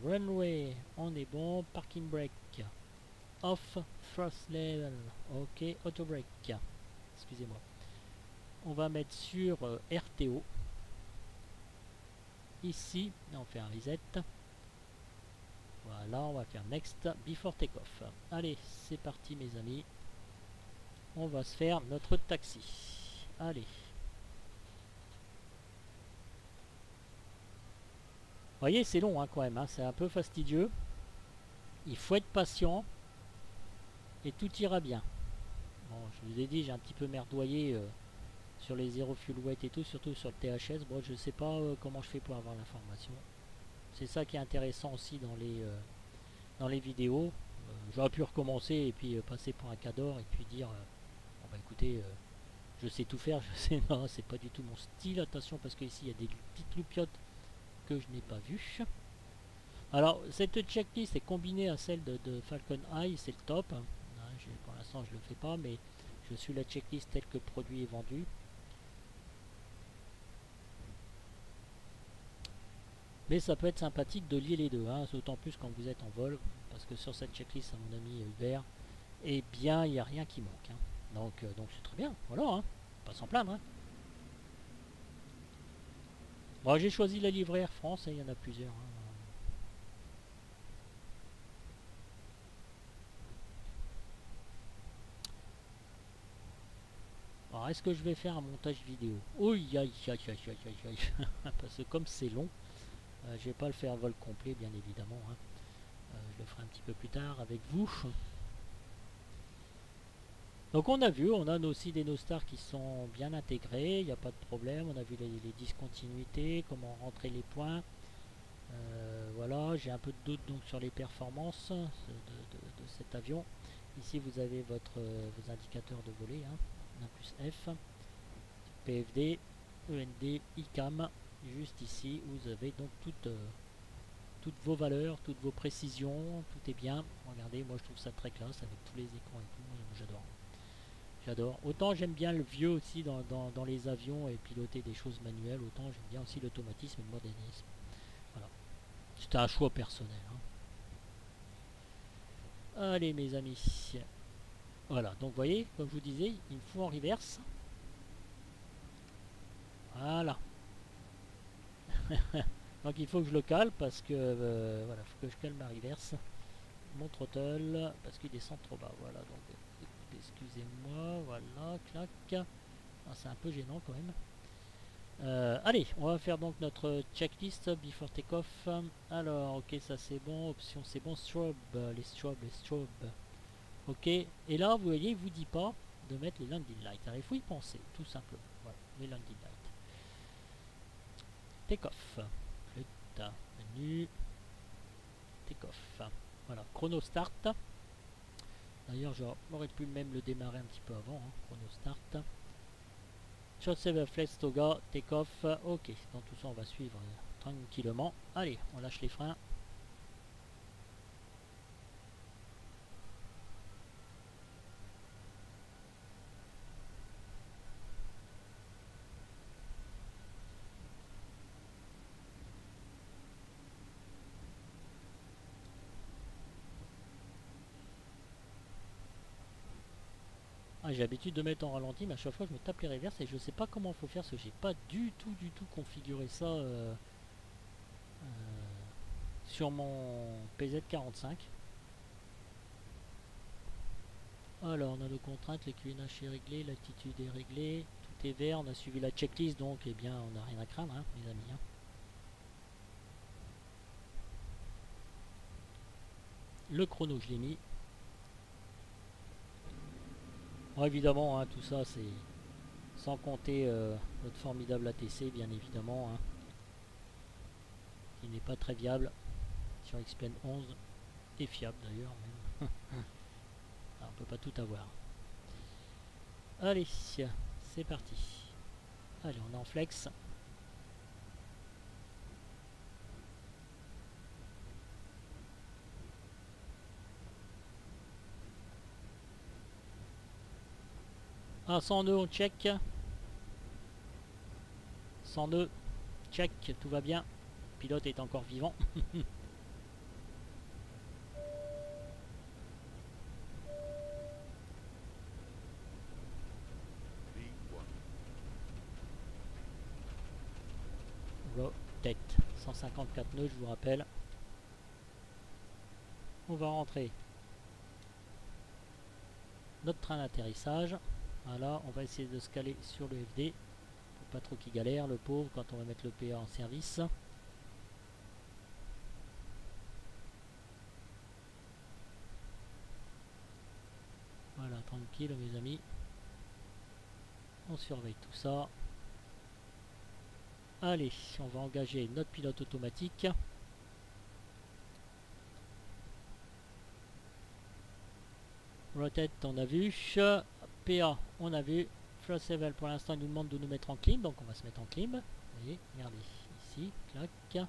Speaker 1: Runway, on est bon. Parking brake. Off, thrust level. Ok, auto brake. Excusez-moi. On va mettre sur RTO. Ici, on fait un reset. Voilà, on va faire next before takeoff. Allez, c'est parti mes amis. On va se faire notre taxi. Allez. Vous voyez, c'est long hein, quand même. Hein, c'est un peu fastidieux. Il faut être patient. Et tout ira bien. Bon, je vous ai dit, j'ai un petit peu merdoyé sur les 0 fuel weight et tout, surtout sur le THS. Bon, je sais pas comment je fais pour avoir l'information. C'est ça qui est intéressant aussi dans les vidéos. J'aurais pu recommencer et puis passer pour un cador et puis dire bon bah écoutez, je sais tout faire, je sais non, c'est pas du tout mon style. Attention parce qu'ici il y a des petites loupiottes que je n'ai pas vues. Alors cette checklist est combinée à celle de Falcon Eye, c'est le top. Hein, pour l'instant je le fais pas, mais je suis la checklist telle que le produit est vendu. Mais ça peut être sympathique de lier les deux, hein, d'autant plus quand vous êtes en vol, parce que sur cette checklist à mon ami Hubert, eh bien il n'y a rien qui manque. Hein. Donc c'est très bien, voilà, hein, pas s'en plaindre. Hein. Bon, j'ai choisi la livrée Air France, et il y en a plusieurs. Hein. Alors est-ce que je vais faire un montage vidéo? Oui, aïe, aïe, aïe, aïe, aïe, aïe. Parce que comme c'est long, je vais pas le faire vol complet, bien évidemment. Hein. Je le ferai un petit peu plus tard avec vous. Donc on a vu, on a aussi des Nostars qui sont bien intégrés, il n'y a pas de problème. On a vu les discontinuités, comment rentrer les points. Voilà, j'ai un peu de doute donc sur les performances de cet avion. Ici vous avez vos indicateurs de volée, hein. 1 plus F, PFD, END, ICAM. Juste ici, vous avez donc toutes vos valeurs, toutes vos précisions, tout est bien. Regardez, moi je trouve ça très classe avec tous les écrans et tout, j'adore. J'adore. Autant j'aime bien le vieux aussi dans les avions et piloter des choses manuelles, autant j'aime bien aussi l'automatisme et le modernisme. Voilà. C'était un choix personnel. Hein. Allez mes amis. Voilà, donc vous voyez, comme je vous disais, il me faut en reverse. Voilà. Donc il faut que je le cale parce que voilà, il faut que je cale ma reverse. Mon throttle parce qu'il descend trop bas. Voilà, donc excusez-moi, voilà, clac. Ah, c'est un peu gênant quand même. Allez, on va faire donc notre checklist before takeoff. Alors, ok, ça c'est bon. Option, c'est bon. Strobe, les strobes. Ok, et là, vous voyez, il vous dit pas de mettre les landing lights. Alors, il faut y penser, tout simplement. Voilà, les landing lights. Take-off. Flûte, menu. Take-off. Voilà, chrono start. D'ailleurs, j'aurais pu même le démarrer un petit peu avant. Hein, chrono start. Shot save flex toga, take off. Ok, donc tout ça on va suivre tranquillement. Allez, on lâche les freins. Ah, j'ai l'habitude de mettre en ralenti, mais à chaque fois je me tape les reverses et je sais pas comment faut faire parce que j'ai pas du tout configuré ça. sur mon PZ45. Alors on a nos contraintes, le QNH est réglé, l'attitude est réglée, tout est vert, on a suivi la checklist, donc eh bien on n'a rien à craindre, hein, mes amis. Hein. Le chrono je l'ai mis. Bon, évidemment, hein, tout ça c'est sans compter notre formidable ATC, bien évidemment, hein, qui n'est pas très viable sur Xplan 11 et fiable d'ailleurs. Même. On peut pas tout avoir. Allez, c'est parti. Allez, on est en flex. Ah, 100 nœuds, on check. 100 nœuds, check, tout va bien. Le pilote est encore vivant. Rotate, 154 nœuds, je vous rappelle. On va rentrer notre train d'atterrissage. Voilà, on va essayer de se caler sur le FD. Pour pas trop qu'il galère, le pauvre, quand on va mettre le PA en service. Voilà, tranquille mes amis. On surveille tout ça. Allez, on va engager notre pilote automatique. Rotate, on a vu. PA, on a vu. Thrust level, pour l'instant, il nous demande de nous mettre en clim, donc on va se mettre en clim. Vous voyez, regardez, ici, clac.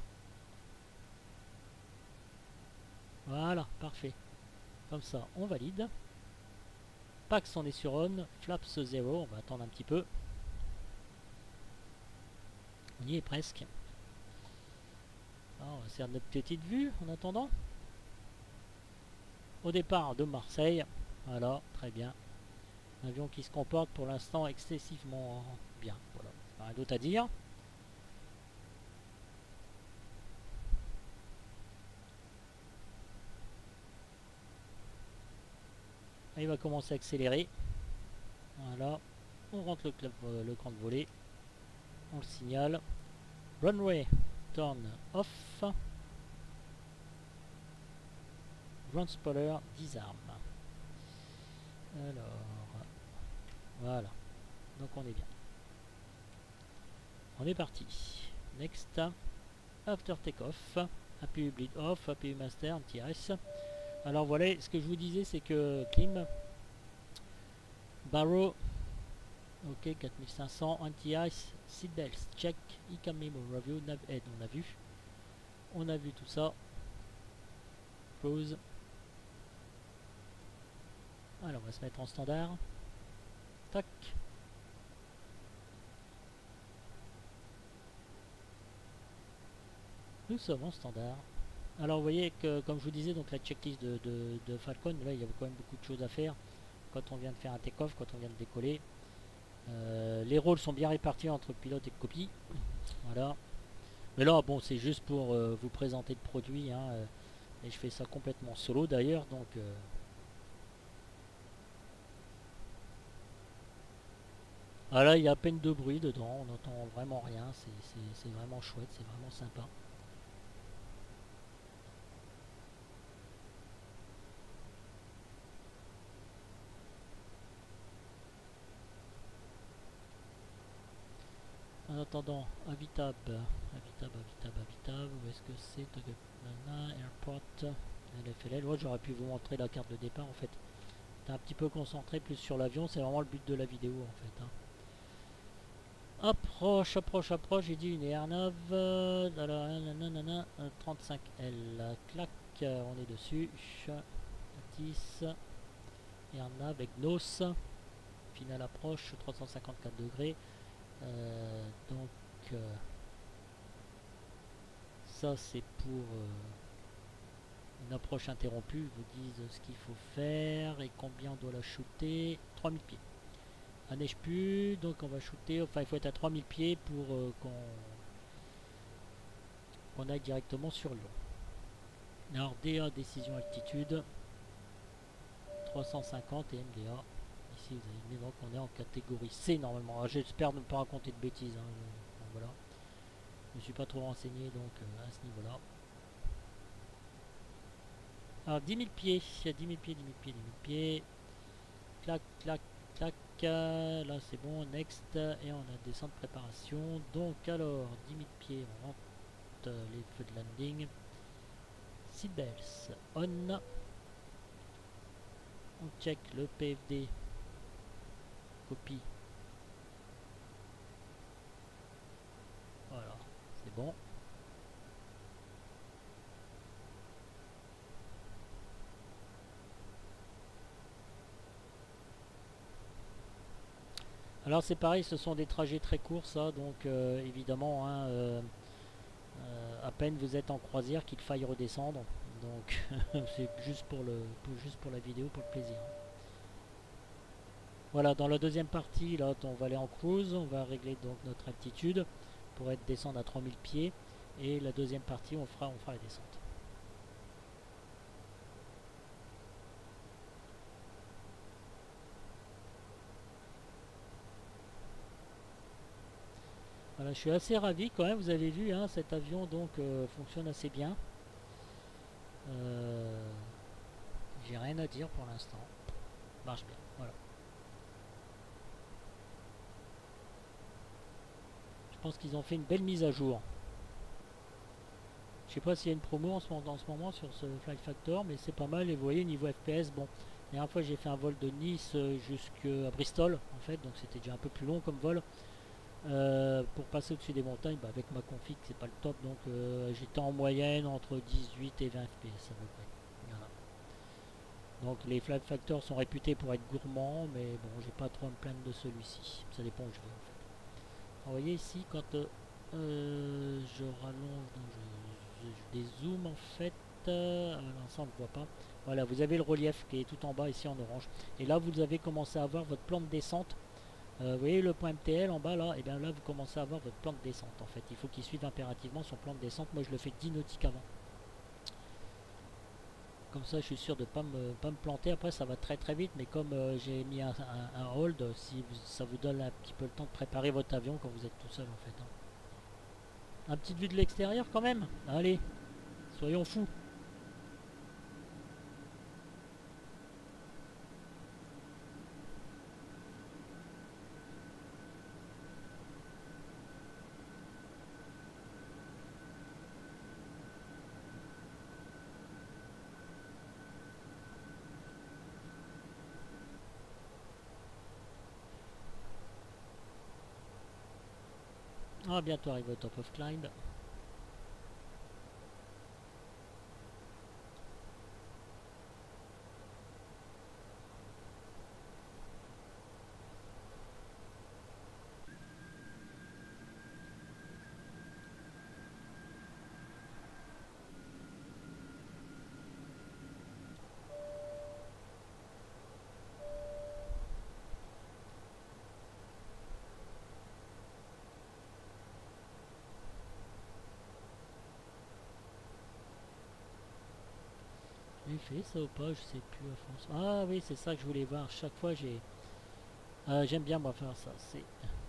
Speaker 1: Voilà, parfait. Comme ça, on valide. Pax, on est sur on. Flaps 0, on va attendre un petit peu. On y est presque. Alors, on va faire notre petite vue en attendant. Au départ de Marseille. Voilà, très bien. Un avion qui se comporte pour l'instant excessivement bien. Voilà, pas rien d'autre à dire. Il va commencer à accélérer. Voilà, on rentre le camp de volée. On le signale. Runway, turn off. Ground spoiler, disarme. Alors, voilà. Donc on est bien. On est parti. Next. After takeoff. APU bleed off, APU master, anti-ice. Alors voilà, ce que je vous disais, c'est que clim. Barrow. Ok, 4500. Anti-ice. Seatbelts. Check. Ecam memo review. Nav head. On a vu. On a vu tout ça. Close. Alors on va se mettre en standard. Tac. Nous sommes en standard. Alors vous voyez que comme je vous disais, donc la checklist de Falcon, là il y avait quand même beaucoup de choses à faire quand on vient de faire un take-off, quand on vient de décoller. Les rôles sont bien répartis entre pilote et copie. Voilà. Mais là bon, c'est juste pour vous présenter le produit, hein, et je fais ça complètement solo d'ailleurs, donc ah là, il y a à peine de bruit dedans, on n'entend vraiment rien, c'est vraiment chouette, c'est vraiment sympa. En attendant, Habitab, où est-ce que c'est? Airport, LFLL, ouais, j'aurais pu vous montrer la carte de départ en fait. T'es un petit peu concentré plus sur l'avion, c'est vraiment le but de la vidéo en fait. Hein. Approche, j'ai dit une Airnav, 35L, clac, on est dessus, 10, Airnav avec NOS, finale approche, 354 degrés, donc ça c'est pour une approche interrompue, ils vous disent ce qu'il faut faire et combien on doit la shooter, 3000 pieds. Ça neige plus, donc on va shooter, enfin il faut être à 3000 pieds pour qu'on aille directement sur Lyon. Alors DA décision altitude 350 et MDA. Ici vous avez mis donc on est en catégorie C normalement. J'espère ne pas raconter de bêtises. Hein. Donc, voilà. Je ne suis pas trop renseigné donc à ce niveau-là. Alors 10 000 pieds, il y a 10 000 pieds, 10 000 pieds, 10 000 pieds. Clac, clac, clac. Là c'est bon, next. Et on a descente préparation. Donc alors 10 000 pieds, on rentre les feux de landing. Seatbelts on. On check le PFD. Copie. Voilà, c'est bon. Alors c'est pareil, ce sont des trajets très courts ça, donc évidemment hein, à peine vous êtes en croisière qu'il faille redescendre, donc c'est juste pour la vidéo, pour le plaisir. Voilà, dans la deuxième partie, là on va aller en cruise, on va régler donc notre altitude pour être descendre à 3000 pieds, et la deuxième partie on fera la descente. Voilà, je suis assez ravi quand même, vous avez vu, hein, cet avion donc fonctionne assez bien. J'ai rien à dire pour l'instant, marche bien, voilà. Je pense qu'ils ont fait une belle mise à jour. Je sais pas s'il y a une promo en ce moment sur ce Fly Factor, mais c'est pas mal. Et vous voyez, niveau FPS, bon, la dernière fois j'ai fait un vol de Nice jusqu'à Bristol, en fait, donc c'était déjà un peu plus long comme vol. Pour passer au-dessus des montagnes, bah, avec ma config, c'est pas le top, donc j'étais en moyenne entre 18 et 20 FPS à peu près. Voilà. Donc les Fly Factors sont réputés pour être gourmands, mais bon, j'ai pas trop à me plaindre de celui-ci. Ça dépend où je vais en fait. Alors, vous voyez ici, quand je rallonge, donc je dézoome en fait, ça on ne voit pas. Voilà, vous avez le relief qui est tout en bas ici en orange. Et là, vous avez commencé à avoir votre plan de descente. Vous voyez le point MTL en bas là, et bien là vous commencez à avoir votre plan de descente en fait. Il faut qu'il suive impérativement son plan de descente. Moi je le fais 10 nautiques avant. Comme ça je suis sûr de ne pas me planter. Après ça va très très vite, mais comme j'ai mis un hold, si ça vous donne un petit peu le temps de préparer votre avion quand vous êtes tout seul en fait. Hein. Un petite vue de l'extérieur quand même. Allez, soyons fous. On va bientôt arriver au top of climb. J'ai fait ça ou pas, je sais plus à France. Ah oui, c'est ça que je voulais voir. Chaque fois j'aime bien moi faire ça. C'est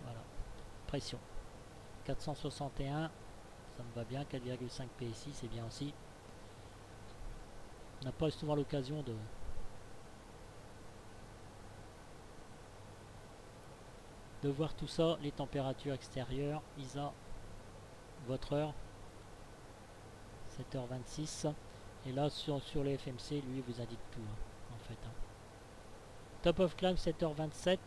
Speaker 1: voilà. Pression. 461. Ça me va bien. 4,5 PSI, c'est bien aussi. On n'a pas souvent l'occasion de voir tout ça. Les températures extérieures. ISA. Votre heure. 7h26. Et là sur les FMC, lui vous indique tout hein, en fait. Hein. Top of climb 7h27,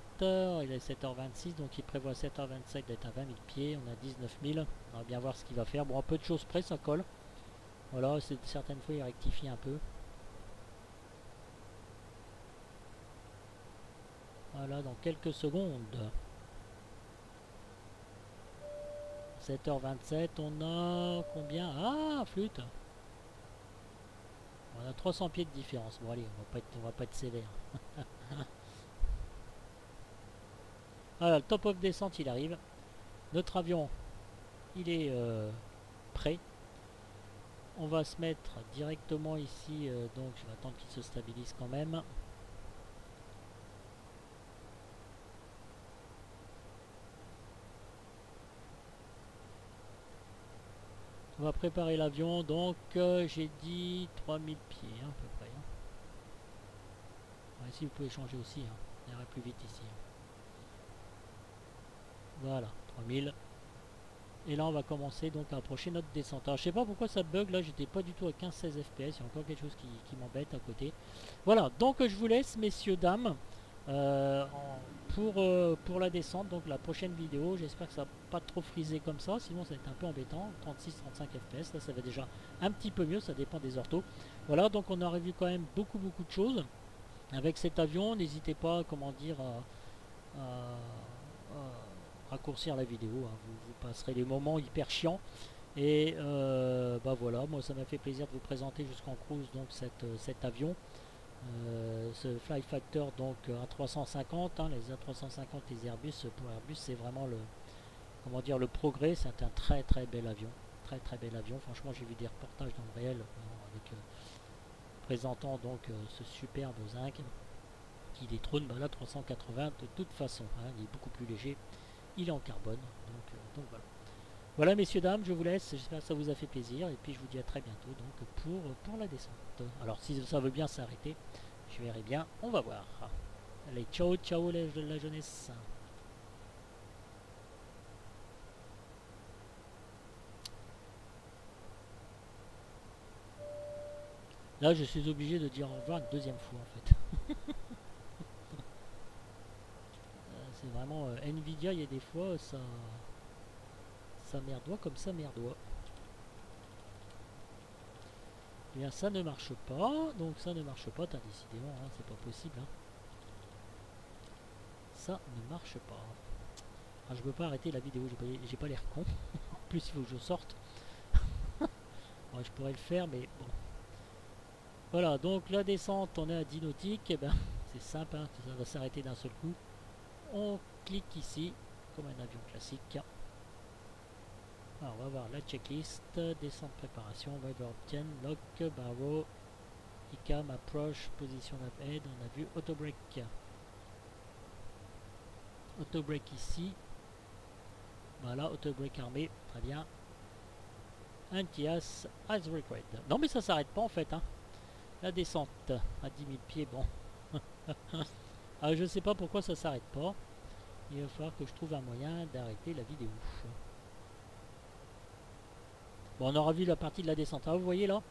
Speaker 1: il est 7h26, donc il prévoit 7h27 d'être à 20 000 pieds, on a 19 000, on va bien voir ce qu'il va faire. Bon, à peu de choses près, ça colle. Voilà, certaines fois il rectifie un peu. Voilà, dans quelques secondes. 7h27, on a combien? Ah, flûte. On a 300 pieds de différence. Bon allez, on va pas être sévère. Voilà, le top of descente il arrive. Notre avion, il est prêt. On va se mettre directement ici, donc je vais attendre qu'il se stabilise quand même. On va préparer l'avion, donc j'ai dit 3000 pieds hein, à peu près. Hein. Ouais, ici vous pouvez changer aussi, hein. Ça ira plus vite ici. Hein. Voilà, 3000. Et là on va commencer donc à approcher notre descente. Alors je sais pas pourquoi ça bug là, j'étais pas du tout à 15-16 fps, il y a encore quelque chose qui m'embête à côté. Voilà, donc je vous laisse messieurs, dames, pour la descente, donc la prochaine vidéo. J'espère que ça va pas trop friser comme ça, sinon ça va être un peu embêtant. 36-35 fps, là ça va déjà un petit peu mieux, ça dépend des orthos. Voilà, donc on a revu quand même beaucoup de choses avec cet avion. N'hésitez pas, comment dire, à raccourcir la vidéo, hein. Vous passerez les moments hyper chiants. Et bah voilà, moi ça m'a fait plaisir de vous présenter jusqu'en cruise donc cet avion. Ce Fly Factor donc A350, hein, les A350, les Airbus, pour Airbus c'est vraiment le, comment dire, le progrès. C'est un très bel avion, très bel avion. Franchement j'ai vu des reportages dans le réel avec présentant donc ce superbe zinc qui détrône bah, la 380 de toute façon, hein. Il est beaucoup plus léger, il est en carbone, donc voilà. Voilà messieurs dames, je vous laisse, j'espère que ça vous a fait plaisir et puis je vous dis à très bientôt donc pour la descente. Alors si ça veut bien s'arrêter, je verrai bien, on va voir. Allez, ciao ciao la jeunesse. Là je suis obligé de dire au revoir une deuxième fois en fait. C'est vraiment Nvidia, il y a des fois ça merdoit comme ça merdoit. Et bien ça ne marche pas, donc ça ne marche pas, décidément, hein, c'est pas possible. Hein. Ça ne marche pas. Alors, je peux pas arrêter la vidéo, j'ai pas l'air con. En plus il faut que je sorte. Ouais, je pourrais le faire, mais bon. Voilà, donc la descente, on est à 10 nautiques, et ben c'est simple, hein, ça va s'arrêter d'un seul coup. On clique ici, comme un avion classique. Alors, on va voir la checklist, descente préparation, Viber obtient, lock, barreau, ICAM, approach, position of head, on a vu auto brake. Auto brake ici. Voilà, auto brake armé, très bien. Anti-as as required. Non mais ça s'arrête pas en fait. Hein. La descente à 10 000 pieds, bon. Alors, je sais pas pourquoi ça s'arrête pas. Il va falloir que je trouve un moyen d'arrêter la vidéo. Bon, on aura vu la partie de la descente. Ah, vous voyez là,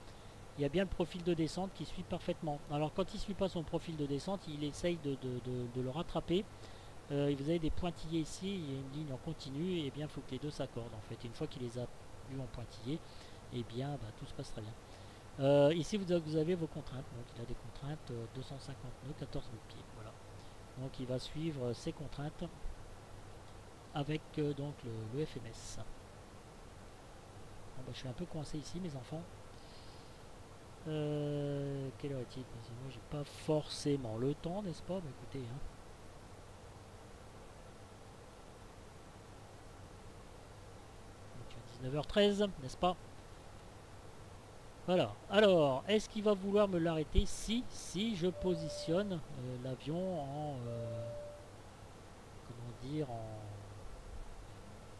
Speaker 1: il y a bien le profil de descente qui suit parfaitement. Alors quand il suit pas son profil de descente, il essaye de le rattraper. Vous avez des pointillés ici, il y a une ligne en continu, et bien il faut que les deux s'accordent en fait. Une fois qu'il les a vus en pointillé, et bien bah, tout se passe très bien. Ici vous avez vos contraintes, donc il a des contraintes 250 nœuds, 14 000 pieds, voilà. Donc il va suivre ces contraintes avec donc le FMS. Bon, bah, je suis un peu coincé ici mes enfants. Quelle heure est-il? Moi j'ai pas forcément le temps, n'est-ce pas? Bah, écoutez, hein. Donc, 19h13, n'est-ce pas? Voilà. Alors, est-ce qu'il va vouloir me l'arrêter si je positionne l'avion en comment dire,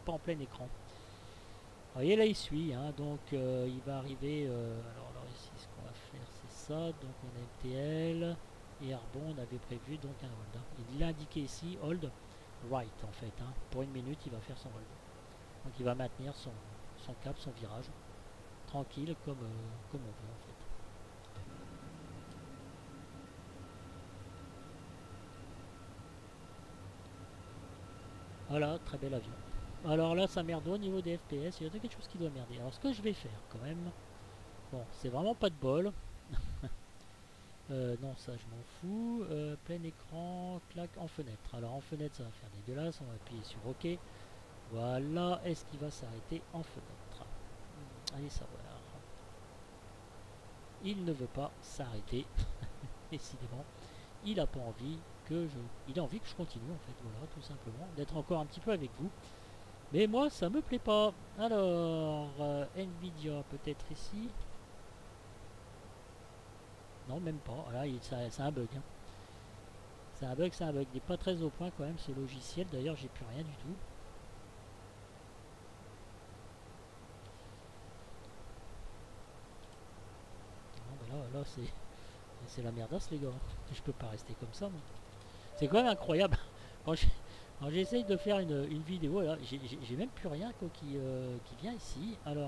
Speaker 1: pas en plein écran? Vous voyez là il suit, hein, donc il va arriver. Alors ici ce qu'on va faire c'est ça, donc on a MTL et Arbon, on avait prévu donc un hold. Hein. Il l'a indiqué ici, hold right en fait. Hein. Pour une minute il va faire son hold. Donc il va maintenir son cap, son virage, tranquille comme on veut en fait. Voilà, très bel avion. Alors là ça merde au niveau des FPS, il y a quelque chose qui doit merder. Alors ce que je vais faire quand même, bon c'est vraiment pas de bol. Non ça je m'en fous. Plein écran, claque en fenêtre. Alors en fenêtre ça va faire dégueulasse, on va appuyer sur OK. Voilà, est-ce qu'il va s'arrêter en fenêtre? Allez savoir. Il ne veut pas s'arrêter, décidément. Il n'a pas envie que je... Il a envie que je continue en fait, voilà, tout simplement. D'être encore un petit peu avec vous. Mais moi ça me plaît pas. Alors, Nvidia peut-être ici. Non, même pas. Voilà, c'est un bug. Hein. C'est un bug, c'est un bug. Il n'est pas très au point quand même ce logiciel. D'ailleurs, j'ai plus rien du tout. Non, ben là c'est la merdasse, les gars. Je peux pas rester comme ça, moi. C'est quand même incroyable. Quand j'essaye de faire une vidéo, là, j'ai même plus rien quoi, qui vient ici. Alors,